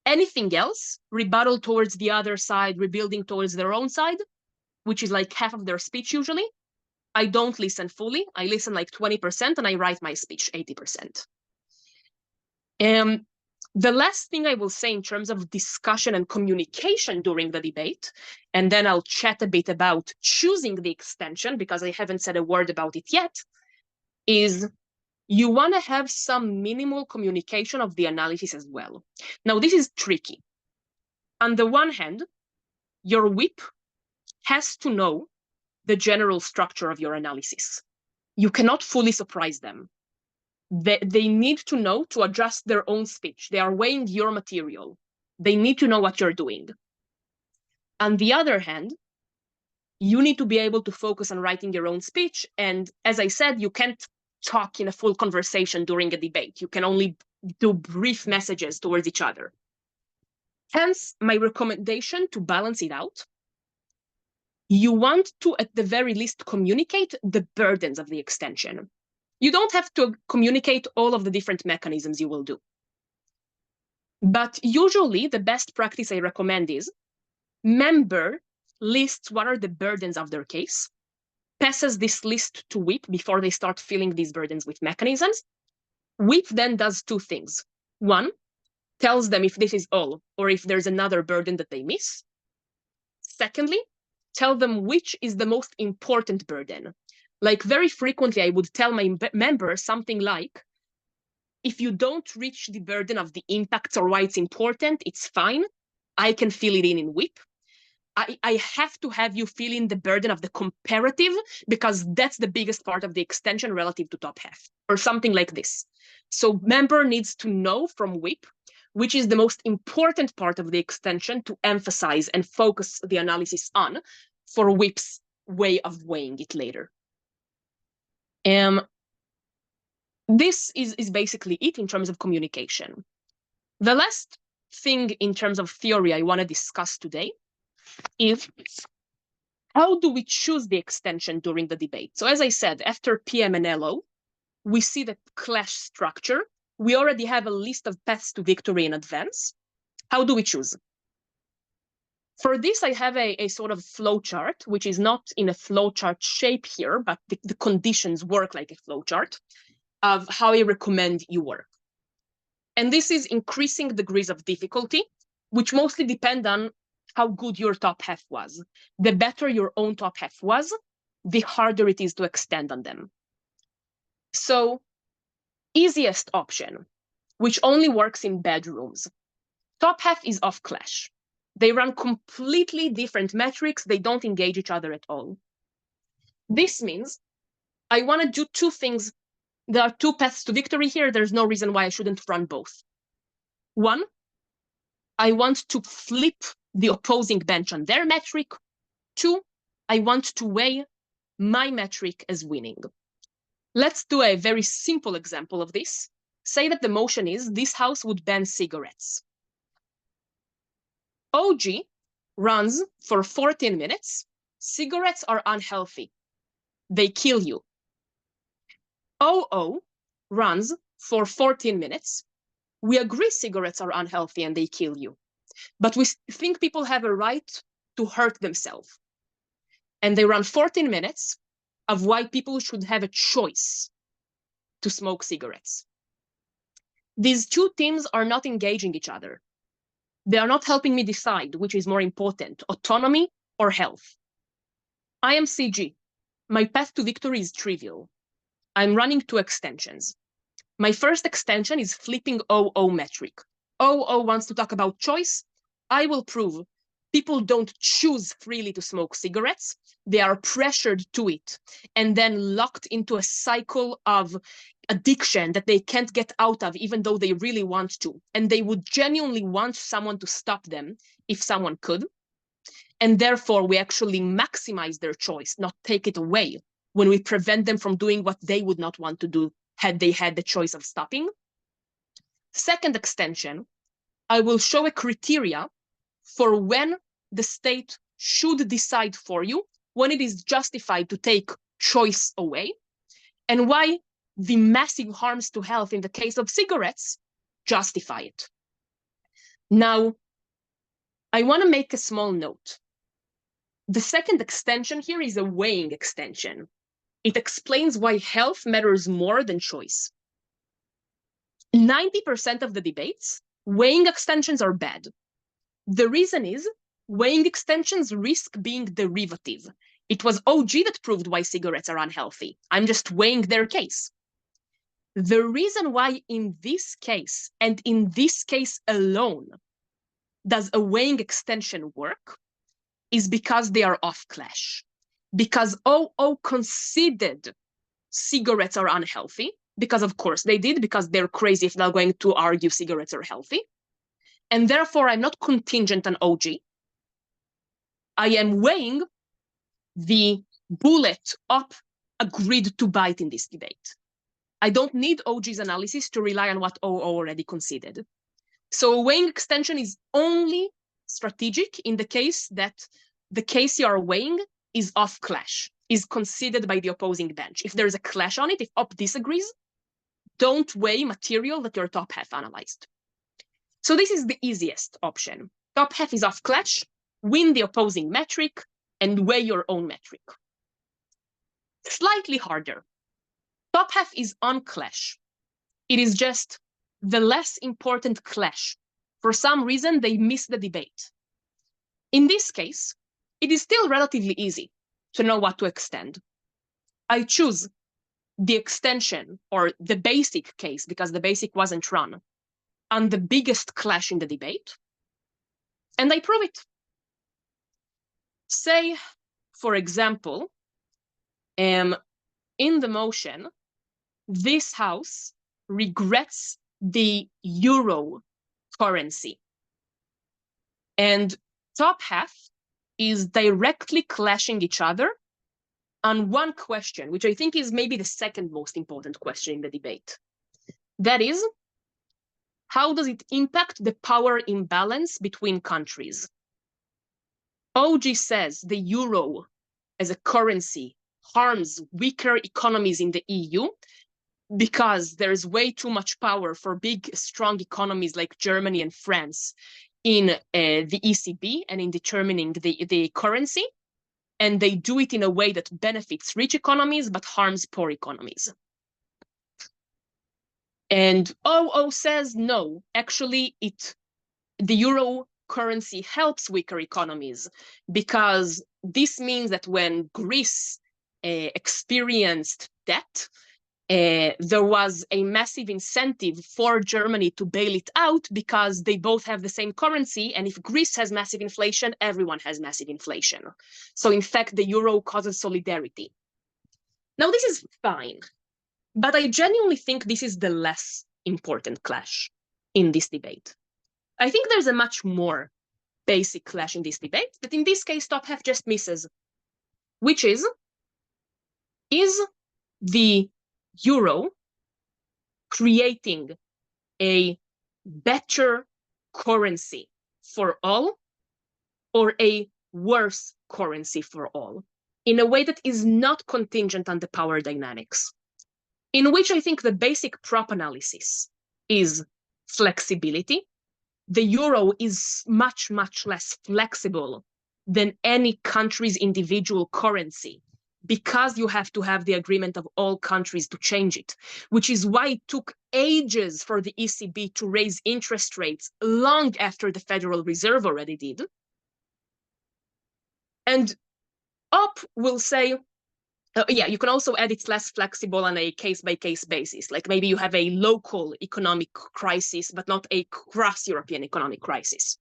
Anything else, rebuttal towards the other side, rebuilding towards their own side, which is like half of their speech usually, I don't listen fully. I listen like 20% and I write my speech 80%. The last thing I will say in terms of discussion and communication during the debate, and then I'll chat a bit about choosing the extension because I haven't said a word about it yet, is you want to have some minimal communication of the analysis as well. Now, this is tricky. On the one hand, your whip has to know the general structure of your analysis. You cannot fully surprise them. They need to know to adjust their own speech. They are weighing your material. They need to know what you're doing. On the other hand, you need to be able to focus on writing your own speech. And as I said, you can't talk in a full conversation during a debate. You can only do brief messages towards each other. Hence, my recommendation to balance it out. You want to, at the very least, communicate the burdens of the extension. You don't have to communicate all of the different mechanisms you will do. But usually, the best practice I recommend is member lists what are the burdens of their case, passes this list to whip before they start filling these burdens with mechanisms. Whip then does two things. One, tells them if this is all or if there's another burden that they miss. Secondly, tell them which is the most important burden. Like very frequently, I would tell my members something like, if you don't reach the burden of the impacts or why it's important, it's fine. I can fill it in whip. I have to have you fill in the burden of the comparative because that's the biggest part of the extension relative to top half or something like this. So member needs to know from whip which is the most important part of the extension to emphasize and focus the analysis on for whip's way of weighing it later. This is basically it in terms of communication. The last thing in terms of theory I want to discuss today is how do we choose the extension during the debate? So as I said, after PM and LO, we see the clash structure. We already have a list of paths to victory in advance. How do we choose? For this, I have a sort of flow chart, which is not in a flow chart shape here, but the conditions work like a flow chart of how I recommend you work. And this is increasing degrees of difficulty, which mostly depend on how good your top half was. The better your own top half was, the harder it is to extend on them. So, easiest option, which only works in bedrooms. Top half is off clash. They run completely different metrics. They don't engage each other at all. This means I want to do two things. There are two paths to victory here. There's no reason why I shouldn't run both. One, I want to flip the opposing bench on their metric. Two, I want to weigh my metric as winning. Let's do a very simple example of this. Say that the motion is this house would ban cigarettes. OG runs for 14 minutes. Cigarettes are unhealthy. They kill you. OO runs for 14 minutes. We agree cigarettes are unhealthy and they kill you. But we think people have a right to hurt themselves. And they run 14 minutes of why people should have a choice to smoke cigarettes. These two teams are not engaging each other. They are not helping me decide which is more important, autonomy or health. I am CG. My path to victory is trivial. I'm running two extensions. My first extension is flipping OO metric. OO wants to talk about choice. I will prove People don't choose freely to smoke cigarettes. They are pressured to it and then locked into a cycle of addiction that they can't get out of, even though they really want to. And they would genuinely want someone to stop them if someone could. And therefore, we actually maximize their choice, not take it away, when we prevent them from doing what they would not want to do had they had the choice of stopping. Second extension, I will show a criteria for when the state should decide for you, when it is justified to take choice away, and why the massive harms to health in the case of cigarettes justify it. Now, I want to make a small note. The second extension here is a weighing extension. It explains why health matters more than choice. 90% of the debates, weighing extensions are bad. The reason is weighing extensions risk being derivative. It was OG that proved why cigarettes are unhealthy. I'm just weighing their case. The reason why in this case, and in this case alone, does a weighing extension work is because they are off-clash. Because OO considered cigarettes are unhealthy, because of course they did, because they're crazy if they're going to argue cigarettes are healthy. And therefore, I'm not contingent on OG. I am weighing the bullet OP agreed to bite in this debate. I don't need OG's analysis to rely on what OO already conceded. So a weighing extension is only strategic in the case that the case you are weighing is off clash, is conceded by the opposing bench. If there's a clash on it, if OP disagrees, don't weigh material that your top half analyzed. So this is the easiest option. Top half is off clash, win the opposing metric, and weigh your own metric. Slightly harder. Top half is on clash. It is just the less important clash. For some reason, they miss the debate. In this case, it is still relatively easy to know what to extend. I choose the extension or the basic case, because the basic wasn't run, on the biggest clash in the debate, and I prove it. Say, for example, in the motion, this house regrets the euro currency, and top half is directly clashing each other on one question, which I think is maybe the second most important question in the debate. That is, how does it impact the power imbalance between countries? OG says the euro as a currency harms weaker economies in the EU because there's way too much power for big, strong economies like Germany and France in the ECB and in determining the currency. And they do it in a way that benefits rich economies but harms poor economies. And OO says, no, actually, the euro currency helps weaker economies, because this means that when Greece experienced debt, there was a massive incentive for Germany to bail it out because they both have the same currency. And if Greece has massive inflation, everyone has massive inflation. So in fact, the euro causes solidarity. Now, this is fine, but I genuinely think this is the less important clash in this debate. I think there's a much more basic clash in this debate that in this case, top half just misses, which is the euro creating a better currency for all or a worse currency for all in a way that is not contingent on the power dynamics, in which I think the basic prop analysis is flexibility. The euro is much, much less flexible than any country's individual currency, because you have to have the agreement of all countries to change it, which is why it took ages for the ECB to raise interest rates long after the Federal Reserve already did. And OP will say, yeah, you can also add it's less flexible on a case-by-case basis. Like maybe you have a local economic crisis, but not a cross-European economic crisis.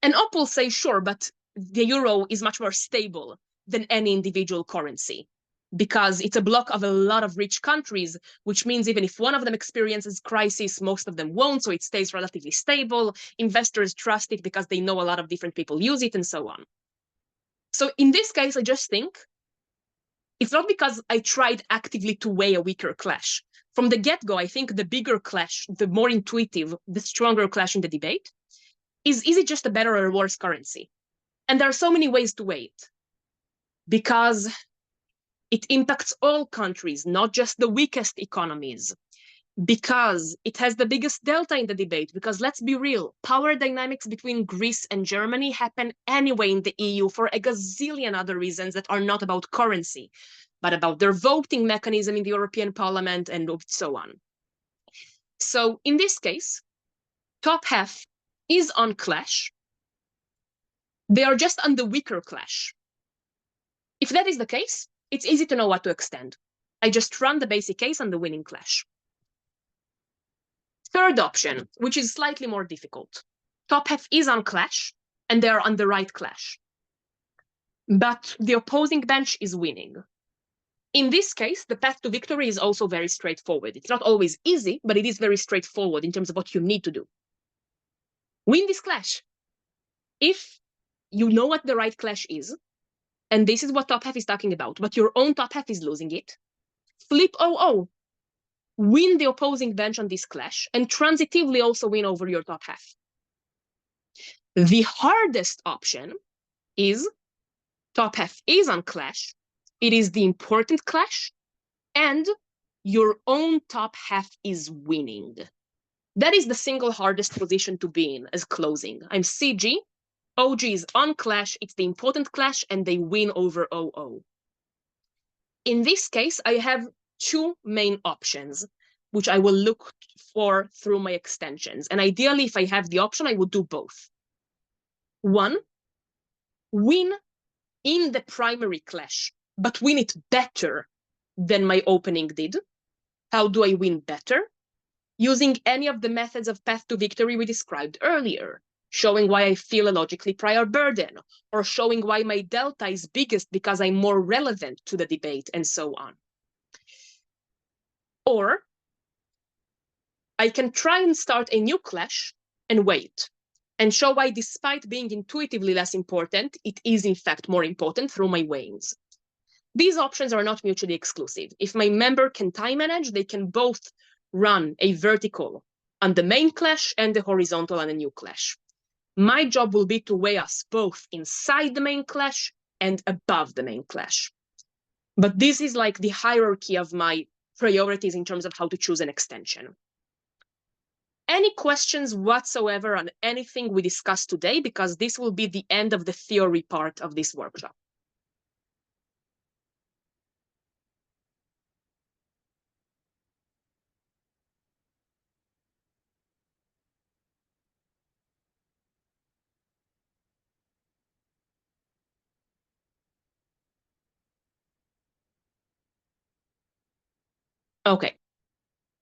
And Op will say, sure, but the euro is much more stable than any individual currency because it's a block of a lot of rich countries, which means even if one of them experiences crisis, most of them won't, so it stays relatively stable. Investors trust it because they know a lot of different people use it and so on. So in this case, I just think it's not because I tried actively to weigh a weaker clash. From the get-go, I think the bigger clash, the more intuitive, the stronger clash in the debate is it just a better or worse currency? And there are so many ways to weigh it because it impacts all countries, not just the weakest economies, because it has the biggest delta in the debate, because let's be real, power dynamics between Greece and Germany happen anyway in the EU for a gazillion other reasons that are not about currency, but about their voting mechanism in the European Parliament and so on. So in this case, top half is on clash. They are just on the weaker clash. If that is the case, it's easy to know what to extend. I just run the basic case on the winning clash. Third option, which is slightly more difficult. Top half is on clash, and they are on the right clash. But the opposing bench is winning. In this case, the path to victory is also very straightforward. It's not always easy, but it is very straightforward in terms of what you need to do. Win this clash. If you know what the right clash is, and this is what top half is talking about, but your own top half is losing it, flip 0-0. Win the opposing bench on this clash, and transitively also win over your top half. The hardest option is top half is on clash, it is the important clash, and your own top half is winning. That is the single hardest position to be in as closing. I'm CG, OG is on clash, it's the important clash, and they win over 0-0. In this case, I have two main options, which I will look for through my extensions. And ideally, if I have the option, I would do both. One, win in the primary clash, but win it better than my opening did. How do I win better? Using any of the methods of path to victory we described earlier, showing why I feel a logically prior burden, or showing why my delta is biggest because I'm more relevant to the debate, and so on. Or I can try and start a new clash and wait, and show why, despite being intuitively less important, it is in fact more important through my weighings. These options are not mutually exclusive. If my member can time manage, they can both run a vertical on the main clash and the horizontal on a new clash. My job will be to weigh us both inside the main clash and above the main clash. But this is like the hierarchy of my priorities in terms of how to choose an extension. Any questions whatsoever on anything we discussed today, because this will be the end of the theory part of this workshop. Okay,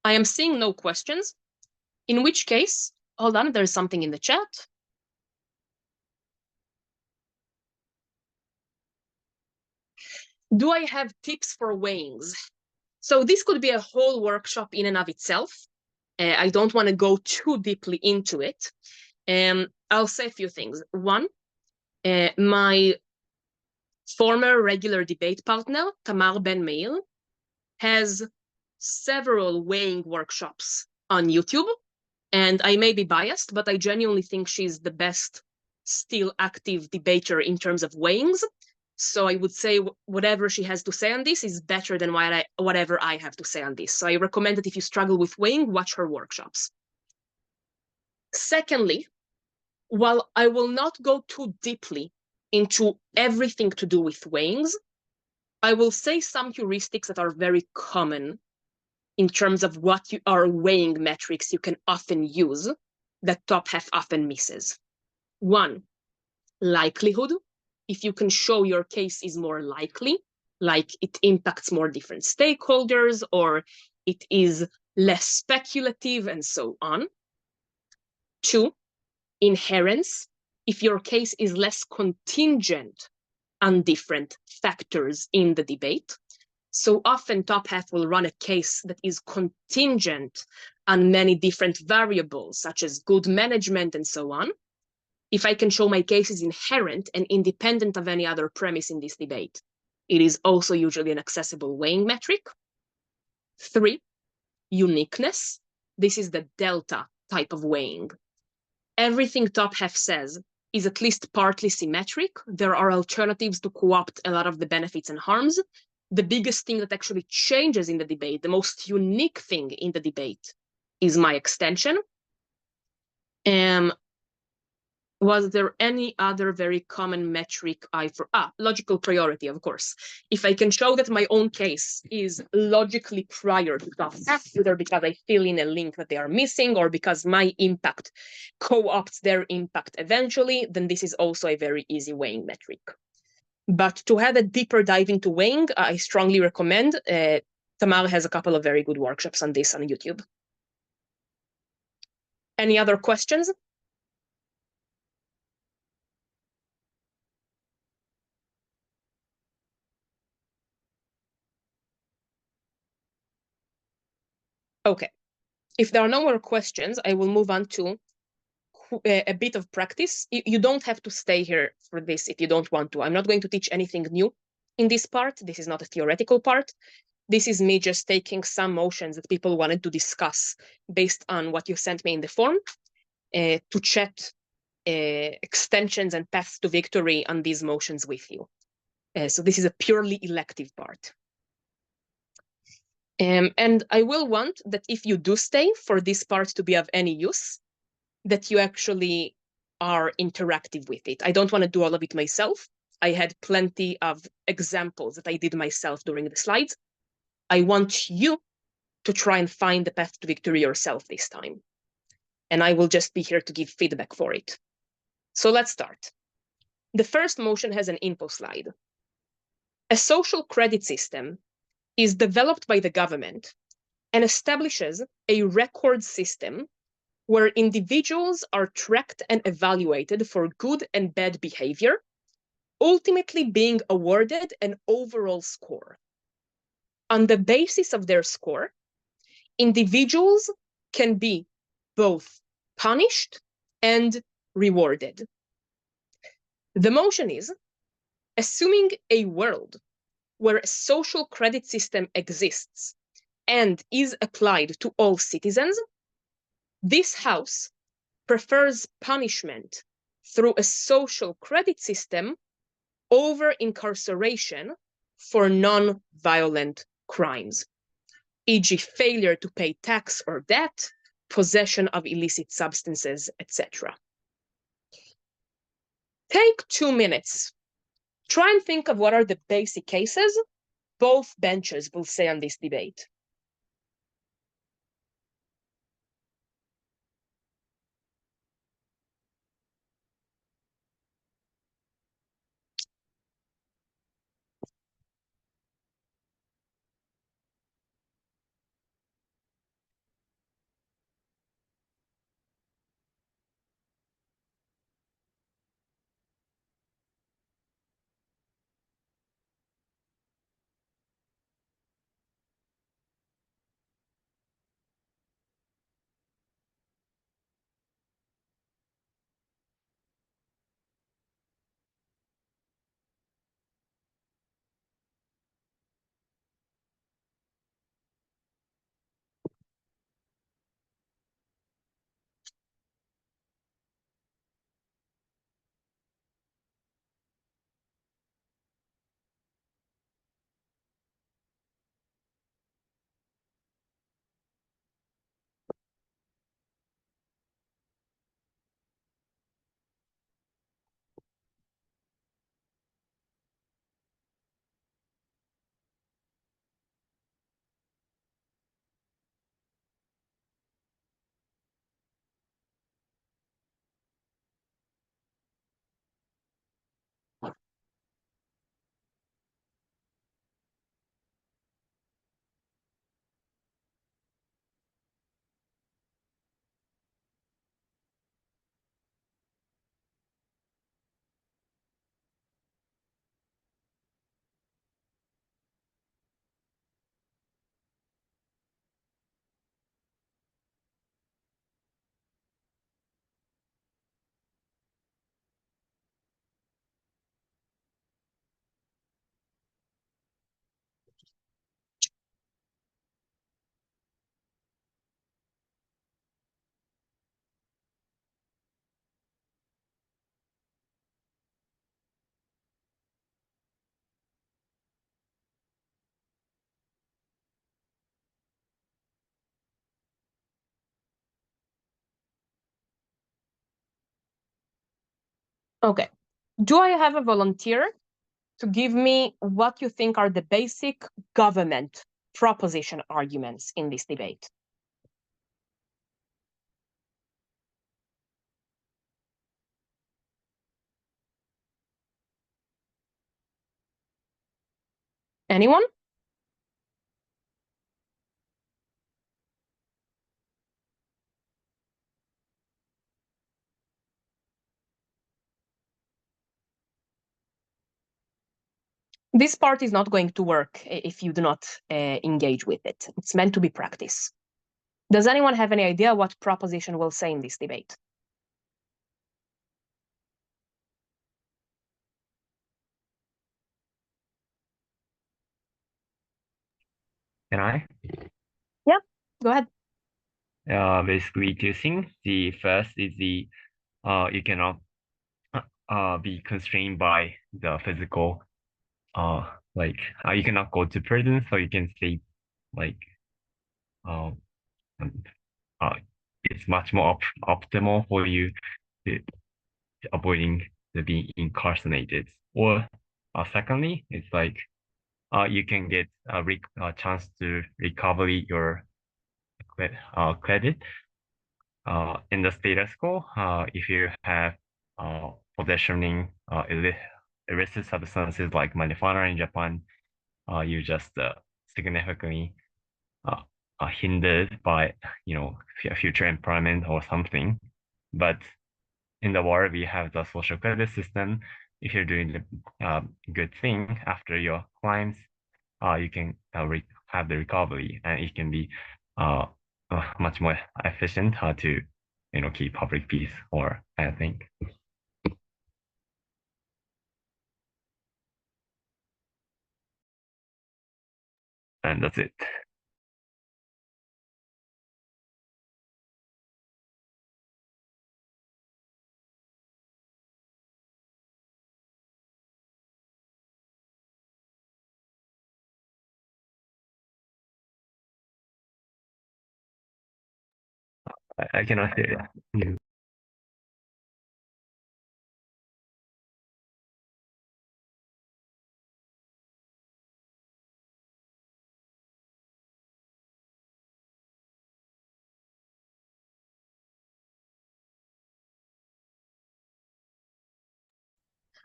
I am seeing no questions, in which case, hold on, there's something in the chat. Do I have tips for weighings? So this could be a whole workshop in and of itself. I don't want to go too deeply into it. I'll say a few things. One, my former regular debate partner, Tamar Ben-Meir, has several weighing workshops on YouTube. And I may be biased, but I genuinely think she's the best still active debater in terms of weighings. So I would say whatever she has to say on this is better than whatever I have to say on this. So I recommend that if you struggle with weighing, watch her workshops. Secondly, while I will not go too deeply into everything to do with weighings, I will say some heuristics that are very common in terms of what are weighing metrics you can often use that top half often misses. One, likelihood. If you can show your case is more likely, like it impacts more different stakeholders, or it is less speculative, and so on. Two, inherence. if your case is less contingent on different factors in the debate. So often top half will run a case that is contingent on many different variables, such as good management and so on. If I can show my case is inherent and independent of any other premise in this debate, it is also usually an accessible weighing metric. 3, uniqueness. This is the delta type of weighing. Everything top half says is at least partly symmetric. There are alternatives to co-opt a lot of the benefits and harms. The biggest thing that actually changes in the debate, the most unique thing in the debate, is my extension. Was there any other very common metric logical priority, of course. If I can show that my own case is logically prior to top half, either because I fill in a link that they are missing or because my impact co-opts their impact eventually, then this is also a very easy weighing metric. But to have a deeper dive into weighing, I strongly recommend, Tamar has a couple of very good workshops on this on YouTube. Any other questions? Okay. If there are no more questions, I will move on to a bit of practice. You don't have to stay here for this if you don't want to. I'm not going to teach anything new in this part. This is not a theoretical part. This is me just taking some motions that people wanted to discuss based on what you sent me in the form to chat extensions and paths to victory on these motions with you. So this is a purely elective part. And I will want that if you do stay for this part to be of any use, that you actually are interactive with it. I don't want to do all of it myself. I had plenty of examples that I did myself during the slides. I want you to try and find the path to victory yourself this time. And I will just be here to give feedback for it. So let's start. The first motion has an info slide. A social credit system is developed by the government and establishes a record system where individuals are tracked and evaluated for good and bad behavior, ultimately being awarded an overall score. On the basis of their score, individuals can be both punished and rewarded. The motion is, assuming a world where a social credit system exists and is applied to all citizens, this house prefers punishment through a social credit system over incarceration for non-violent crimes, e.g. failure to pay tax or debt, possession of illicit substances, etc. Take 2 minutes. Try and think of what are the basic cases both benches will say on this debate. Okay. Do I have a volunteer to give me what you think are the basic government proposition arguments in this debate? Anyone? This part is not going to work if you do not engage with it. It's meant to be practice. Does anyone have any idea what proposition will say in this debate? Can I? Yeah, go ahead. Basically two things. The first is the you cannot be constrained by the physical like you cannot go to prison, so you can stay like um uh it's much more optimal for you to avoiding the being incarcerated. Or secondly, it's like you can get a chance to recover your credit in the status quo, if you have possessioning illicit substances like marijuana in Japan, you just significantly uh, hindered by future employment or something. But in the world, we have the social credit system. If you're doing the good thing after your crimes, you can have the recovery, and it can be uh, much more efficient to keep public peace, or I think. And that's it. I cannot say that.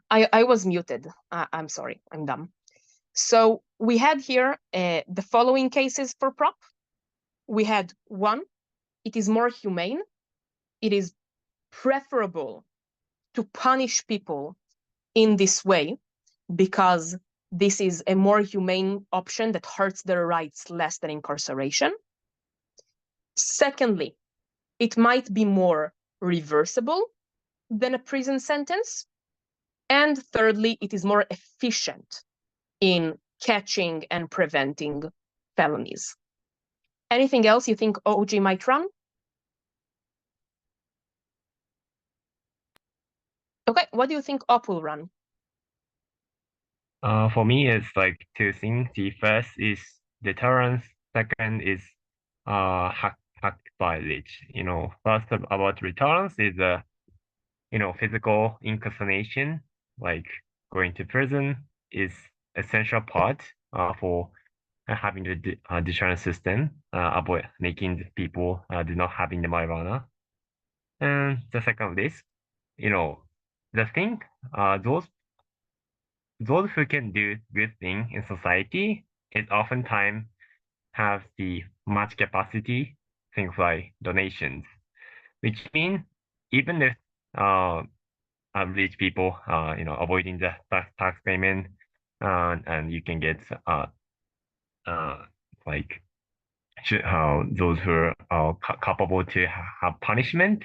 I was muted. I'm sorry, I'm dumb. So we had here the following cases for prop. We had one, it is more humane. It is preferable to punish people in this way because this is a more humane option that hurts their rights less than incarceration. Secondly, it might be more reversible than a prison sentence. And thirdly, it is more efficient in catching and preventing felonies. Anything else you think OG might run? Okay, what do you think OP will run? For me, it's like two things. The first is deterrence. Second is hack by rich. First about deterrence is physical incarceration, like going to prison, is essential part for having the deterrence system, avoid making people do not having the marijuana. And the second is, the thing, those who can do good thing in society is oftentimes have the much capacity, things like donations, which mean even if rich people, avoiding the tax payment, and you can get uh, like those who are capable to have punishment,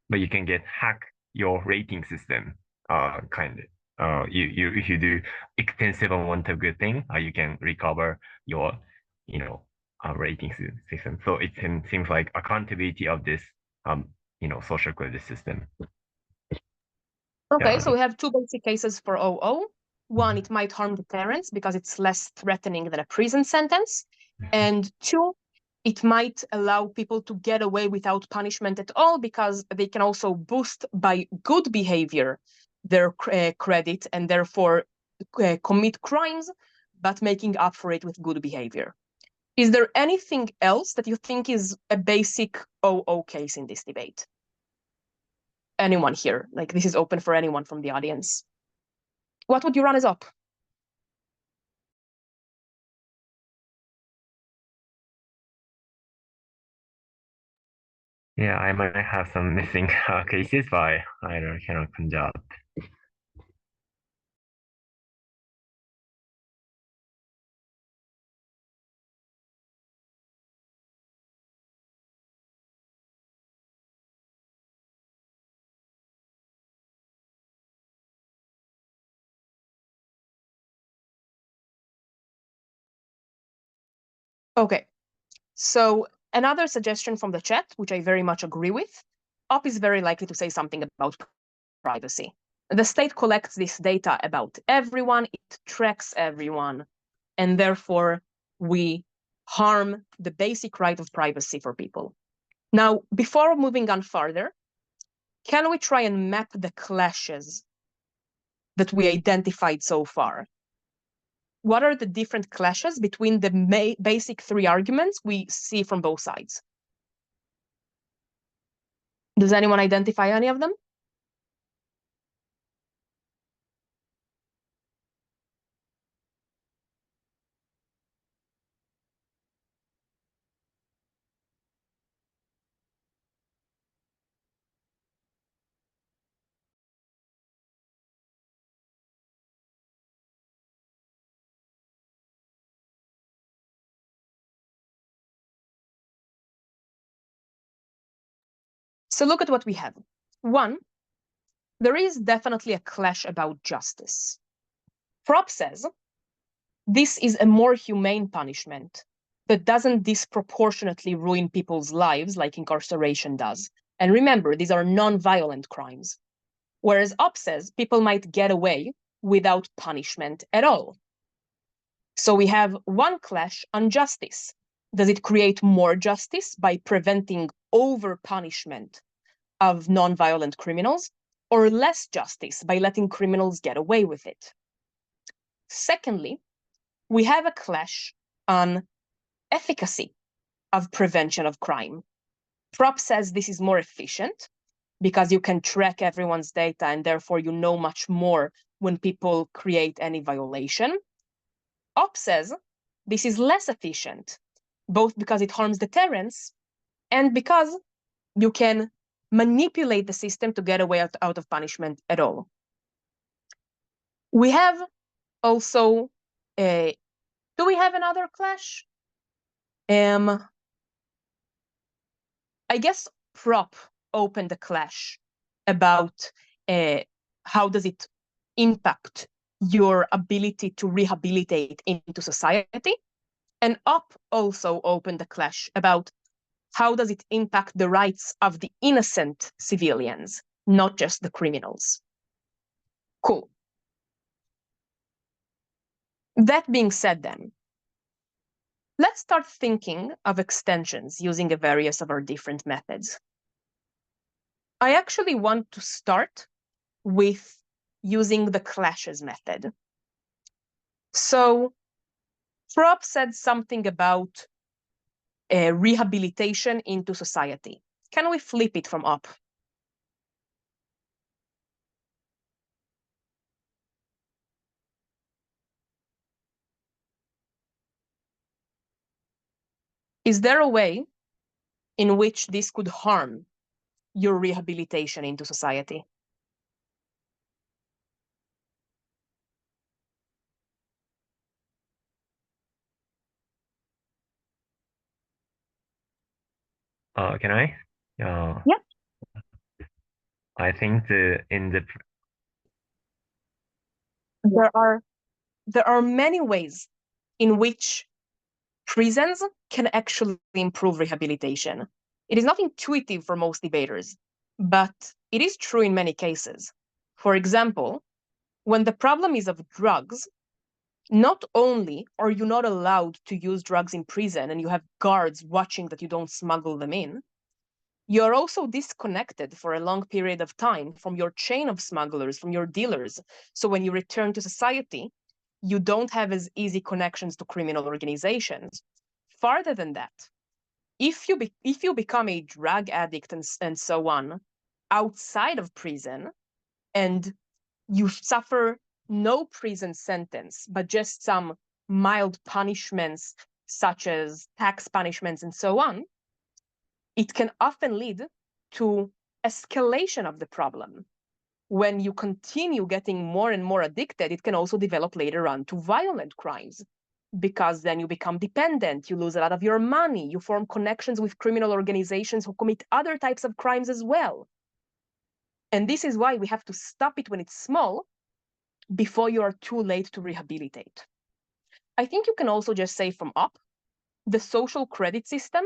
but you can get hack your rating system, kind of. You if you do extensive amount of good thing, you can recover your, rating system. So it seems like accountability of this, social credit system. Okay, Yeah. so we have two basic cases for OO. One, it might harm deterrence because it's less threatening than a prison sentence. And two, it might allow people to get away without punishment at all because they can also boost by good behavior their credit and therefore commit crimes, but making up for it with good behavior. Is there anything else that you think is a basic OO case in this debate? Anyone here? Like, this is open for anyone from the audience. What would you run as op? Yeah, I might have some missing cases, but I cannot conduct. Okay, so another suggestion from the chat, which I very much agree with, op is very likely to say something about privacy. The state collects this data about everyone, it tracks everyone, and therefore we harm the basic right of privacy for people. Now, before moving on further, can we try and map the clashes that we identified so far? What are the different clashes between the basic three arguments we see from both sides? Does anyone identify any of them? So look at what we have. One, there is definitely a clash about justice. Prop says this is a more humane punishment that doesn't disproportionately ruin people's lives like incarceration does. And remember, these are non-violent crimes. Whereas op says people might get away without punishment at all. So we have one clash on justice. Does it create more justice by preventing over-punishment of non-violent criminals, or less justice by letting criminals get away with it? Secondly, we have a clash on efficacy of prevention of crime. Prop says this is more efficient because you can track everyone's data and therefore you know much more when people create any violation. Op says this is less efficient, both because it harms deterrence and because you can manipulate the system to get away out of punishment at all. We have also, do we have another clash? I guess prop opened the clash about how does it impact your ability to rehabilitate into society. And op also opened the clash about how does it impact the rights of the innocent civilians, not just the criminals. Cool. That being said then, let's start thinking of extensions using a various of our different methods. I actually want to start with using the clashes method. So Prop said something about rehabilitation into society. Can we flip it from op? Is there a way in which this could harm your rehabilitation into society? Can I? Yeah. I think There are many ways in which prisons can actually improve rehabilitation. It is not intuitive for most debaters, but it is true in many cases. For example, when the problem is of drugs, not only are you not allowed to use drugs in prison and you have guards watching that you don't smuggle them in, You're also disconnected for a long period of time from your chain of smugglers, from your dealers. So when you return to society, you don't have as easy connections to criminal organizations. Farther than that, if you become a drug addict and so on outside of prison, and you suffer no prison sentence, but just some mild punishments such as tax punishments and so on, it can often lead to escalation of the problem. When you continue getting more and more addicted, it can also develop later on to violent crimes, because then you become dependent, you lose a lot of your money, you form connections with criminal organizations who commit other types of crimes as well. And this is why we have to stop it when it's small before you are too late to rehabilitate. I think you can also just say from up, the social credit system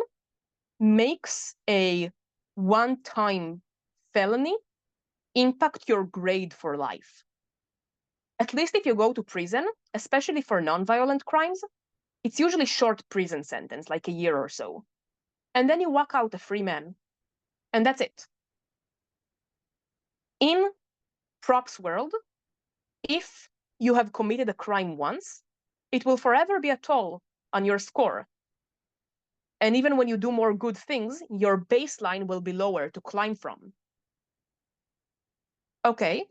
makes a one-time felony impact your grade for life. At least if you go to prison, especially for non-violent crimes, it's usually short prison sentence, like a year or so. And then you walk out a free man. And that's it. In props world, if you have committed a crime once, it will forever be a toll on your score. And even when you do more good things, your baseline will be lower to climb from. Okay,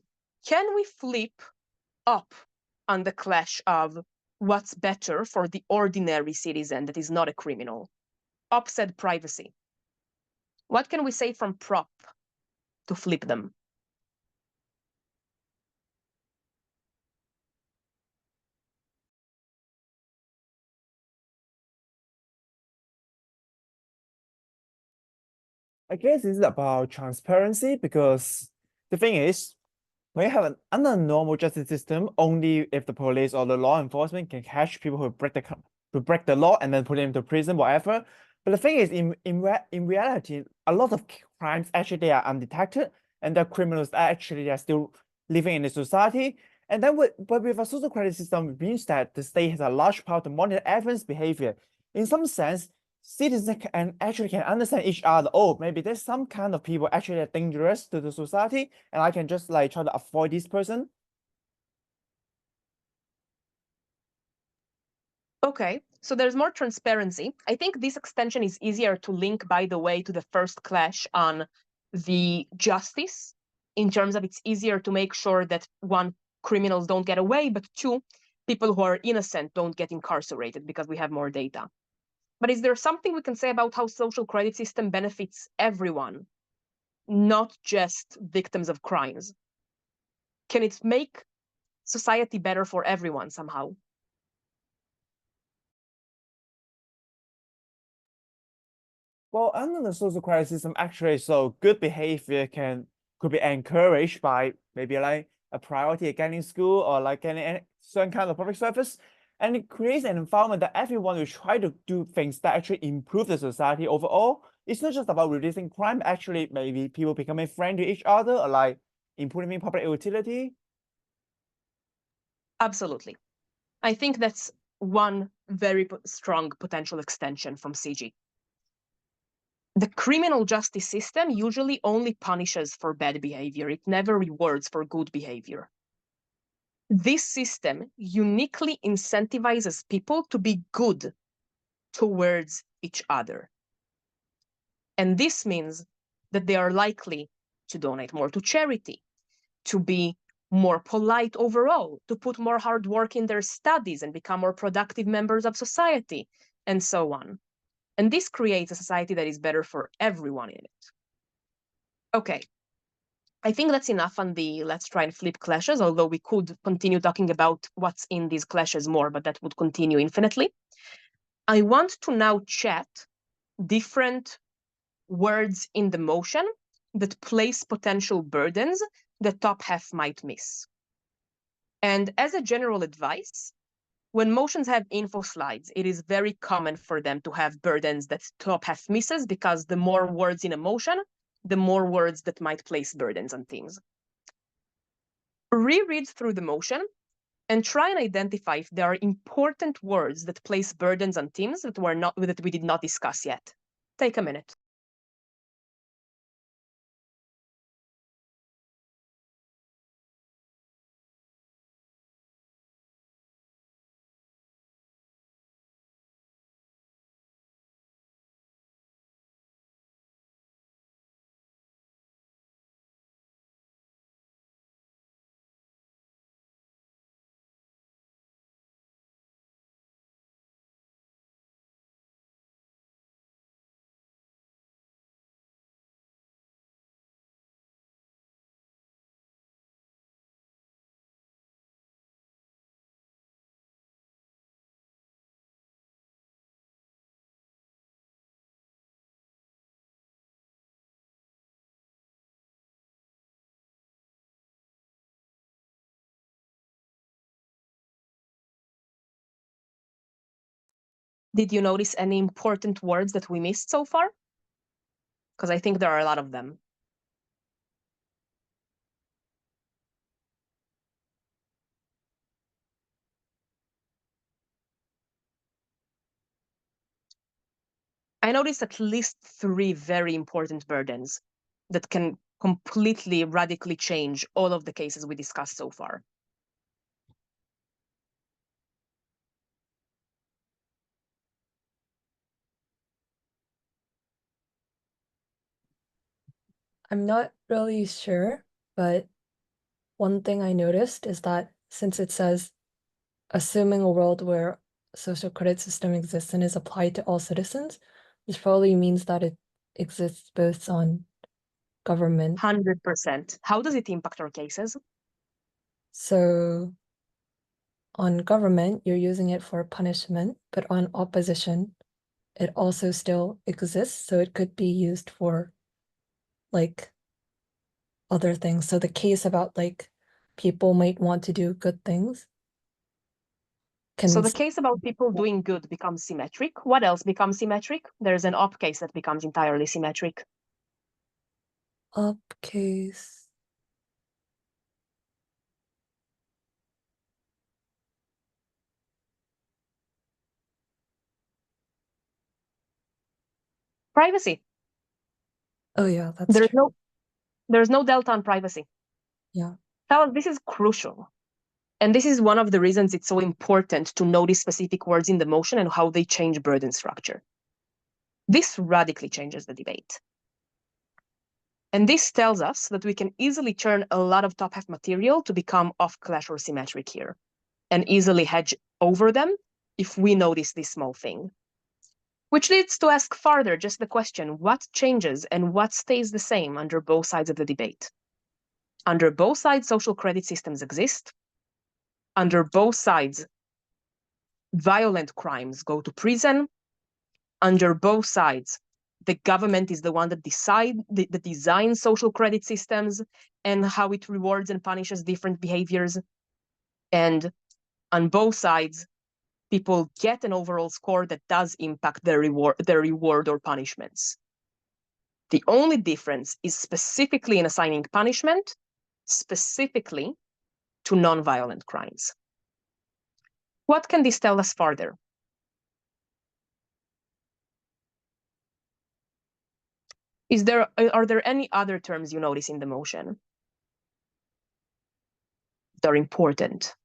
can we flip up on the clash of what's better for the ordinary citizen that is not a criminal? Up said privacy. What can we say from prop to flip them? I guess it's about transparency, because the thing is, when you have an under normal justice system, only if the police or the law enforcement can catch people who break the law and then put them into prison, whatever. But the thing is, in reality, a lot of crimes actually they are undetected, and the criminals are still living in the society. And then but with a social credit system, it means that the state has a large power to monitor everyone's behavior. In some sense, citizens can understand each other. Oh, maybe there's some kind of people actually are dangerous to the society, and I can just like try to avoid this person. Okay, so there's more transparency. I think this extension is easier to link, by the way, to the first clash on the justice, in terms of it's easier to make sure that one, criminals don't get away, but two, people who are innocent don't get incarcerated because we have more data. But is there something we can say about how social credit system benefits everyone, not just victims of crimes? Can it make society better for everyone somehow? Well, under the social credit system, actually, so good behavior could be encouraged by maybe like a priority at getting school or like getting any certain kind of public service, and it creates an environment that everyone will try to do things that actually improve the society overall. It's not just about reducing crime. Actually, maybe people becoming friends to each other or like improving public utility. Absolutely. I think that's one very strong potential extension from CG. The criminal justice system usually only punishes for bad behavior. It never rewards for good behavior. This system uniquely incentivizes people to be good towards each other. And this means that they are likely to donate more to charity, to be more polite overall, to put more hard work in their studies and become more productive members of society, and so on. And this creates a society that is better for everyone in it. Okay, I think that's enough on the let's try and flip clashes, although we could continue talking about what's in these clashes more, but that would continue infinitely. I want to now chat different words in the motion that place potential burdens the top half might miss. And as a general advice, when motions have info slides, it is very common for them to have burdens that top half misses, because the more words in a motion, the more words that might place burdens on themes. Reread through the motion and try and identify if there are important words that place burdens on themes that we did not discuss yet. Take a minute. Did you notice any important words that we missed so far? Because I think there are a lot of them. I noticed at least 3 very important burdens that can completely, radically change all of the cases we discussed so far. I'm not really sure, but one thing I noticed is that since it says, assuming a world where social credit system exists and is applied to all citizens, this probably means that it exists both on government. 100%. How does it impact our cases? So on government, you're using it for punishment, but on opposition, it also still exists. So it could be used for like other things. So the case about like people might want to do good things. So the case about people doing good becomes symmetric. What else becomes symmetric? There's an op case that becomes entirely symmetric. Op case. Privacy. Oh yeah, that's true. There's no delta on privacy. Yeah. Fellas, this is crucial. And this is one of the reasons it's so important to notice specific words in the motion and how they change burden structure. This radically changes the debate. And this tells us that we can easily turn a lot of top half material to become off-clash or symmetric here, and easily hedge over them if we notice this small thing. Which leads to ask further just the question, what changes and what stays the same under both sides of the debate? Under both sides, social credit systems exist. Under both sides, violent crimes go to prison. Under both sides, the government is the one that designs social credit systems and how it rewards and punishes different behaviors. And on both sides, people get an overall score that does impact their reward or punishments. The only difference is specifically in assigning punishment, specifically to non-violent crimes. What can this tell us further? Are there any other terms you notice in the motion? They're important.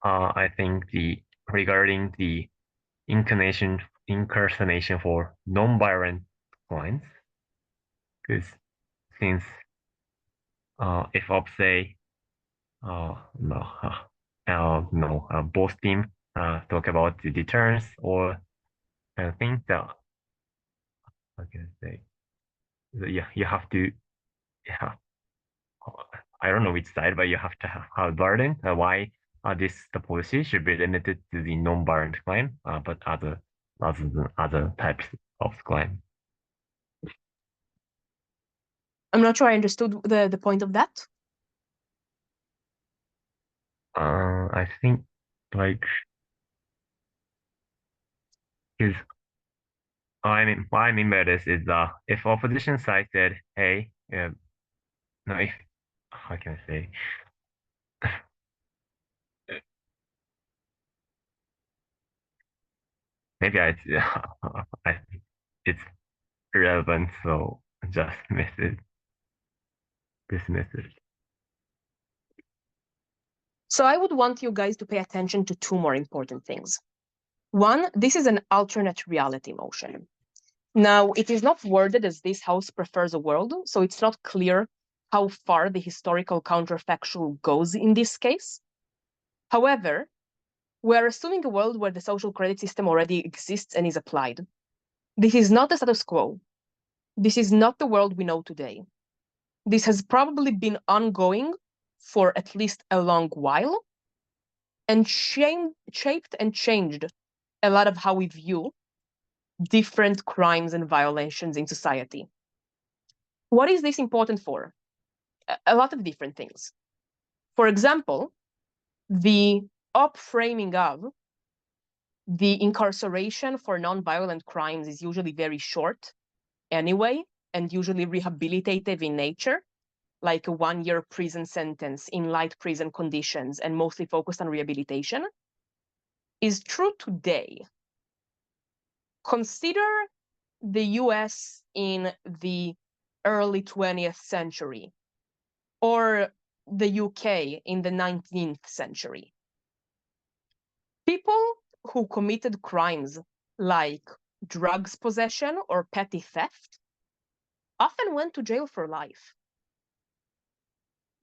I think regarding the incarceration for non-violent crimes, because since if op say both teams talk about the deterrence or I think that I can say yeah you have to I don't know which side, but you have to have burden. Why the policy should be limited to the non-violent crime, but other rather than other types of crime. I'm not sure I understood the point of that. I think like is what I mean by this is if opposition side said, hey, no, if how can I say? Maybe it's irrelevant, so just dismiss it. So I would want you guys to pay attention to 2 more important things. One, this is an alternate reality motion. Now, it is not worded as this house prefers a world, so it's not clear how far the historical counterfactual goes in this case. However, we're assuming a world where the social credit system already exists and is applied. This is not the status quo. This is not the world we know today. This has probably been ongoing for at least a long while and shaped and changed a lot of how we view different crimes and violations in society. What is this important for? A lot of different things. For example, the up-framing of the incarceration for non-violent crimes is usually very short anyway, and usually rehabilitative in nature, like a 1-year prison sentence in light prison conditions and mostly focused on rehabilitation, is true today. Consider the US in the early 20th century, or the UK in the 19th century. People who committed crimes like drugs possession or petty theft often went to jail for life.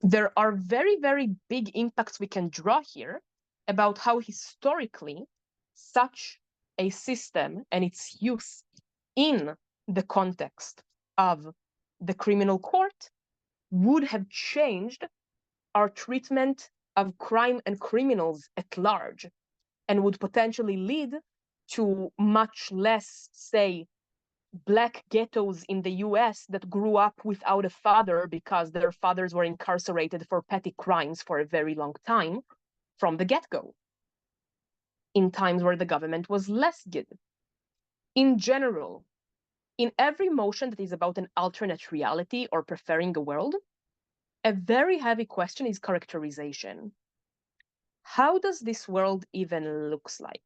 There are very, very big impacts we can draw here about how historically such a system and its use in the context of the criminal court would have changed our treatment of crime and criminals at large, and would potentially lead to much less, say, Black ghettos in the US that grew up without a father because their fathers were incarcerated for petty crimes for a very long time from the get-go, in times where the government was less good. In general, in every motion that is about an alternate reality or preferring a world, a very heavy question is characterization. How does this world even looks like?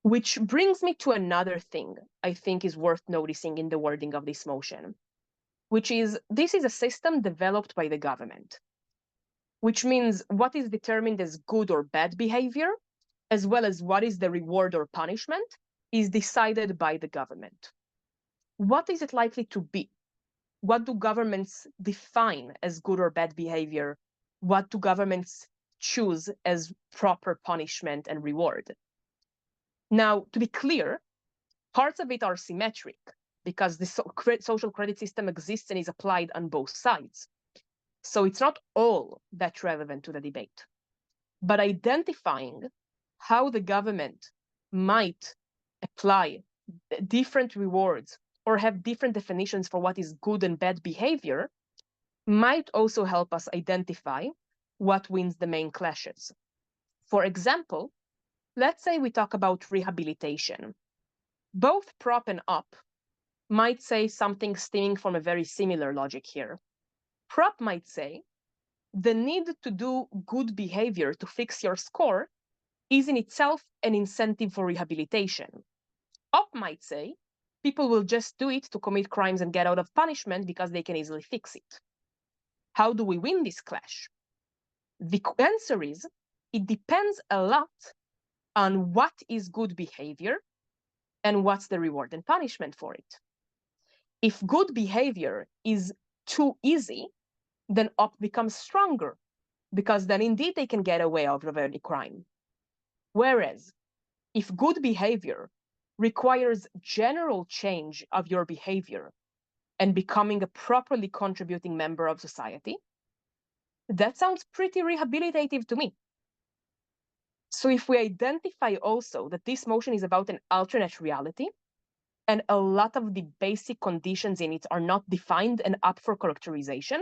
Which brings me to another thing I think is worth noticing in the wording of this motion, which is this is a system developed by the government, which means what is determined as good or bad behavior, as well as what is the reward or punishment, is decided by the government. What is it likely to be? What do governments define as good or bad behavior? What do governments choose as proper punishment and reward? Now, to be clear, parts of it are symmetric because the social credit system exists and is applied on both sides. So it's not all that relevant to the debate. But identifying how the government might apply different rewards or have different definitions for what is good and bad behavior might also help us identify what wins the main clashes. For example, let's say we talk about rehabilitation. Both prop and op might say something stemming from a very similar logic here. Prop might say, the need to do good behavior to fix your score is in itself an incentive for rehabilitation. Op might say, people will just do it to commit crimes and get out of punishment because they can easily fix it. How do we win this clash? The answer is, it depends a lot on what is good behavior and what's the reward and punishment for it. If good behavior is too easy, then op becomes stronger, because then indeed they can get away out of any crime. Whereas, if good behavior requires general change of your behavior and becoming a properly contributing member of society, that sounds pretty rehabilitative to me. So if we identify also that this motion is about an alternate reality, and a lot of the basic conditions in it are not defined and up for characterization,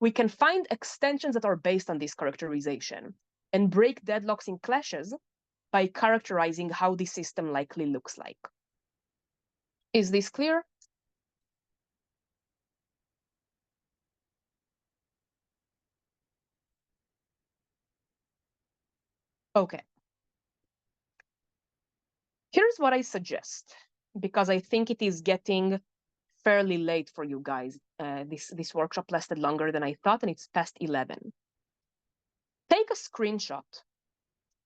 we can find extensions that are based on this characterization and break deadlocks in clashes by characterizing how the system likely looks like. Is this clear? Okay. Here's what I suggest, because I think it is getting fairly late for you guys. This workshop lasted longer than I thought, and it's past 11. Take a screenshot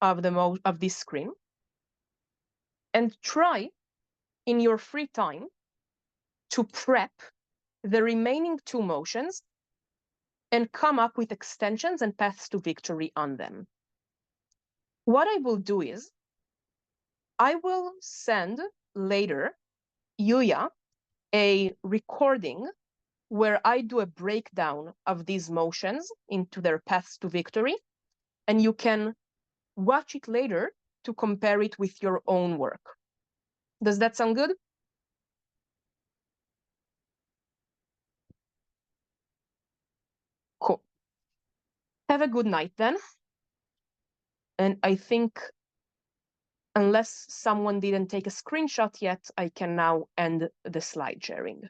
of this screen and try in your free time to prep the remaining two motions and come up with extensions and paths to victory on them. What I will do is I will send later Yuya a recording where I do a breakdown of these motions into their paths to victory, and you can watch it later to compare it with your own work. Does that sound good? Cool. Have a good night then. And I think, unless someone didn't take a screenshot yet, I can now end the slide sharing.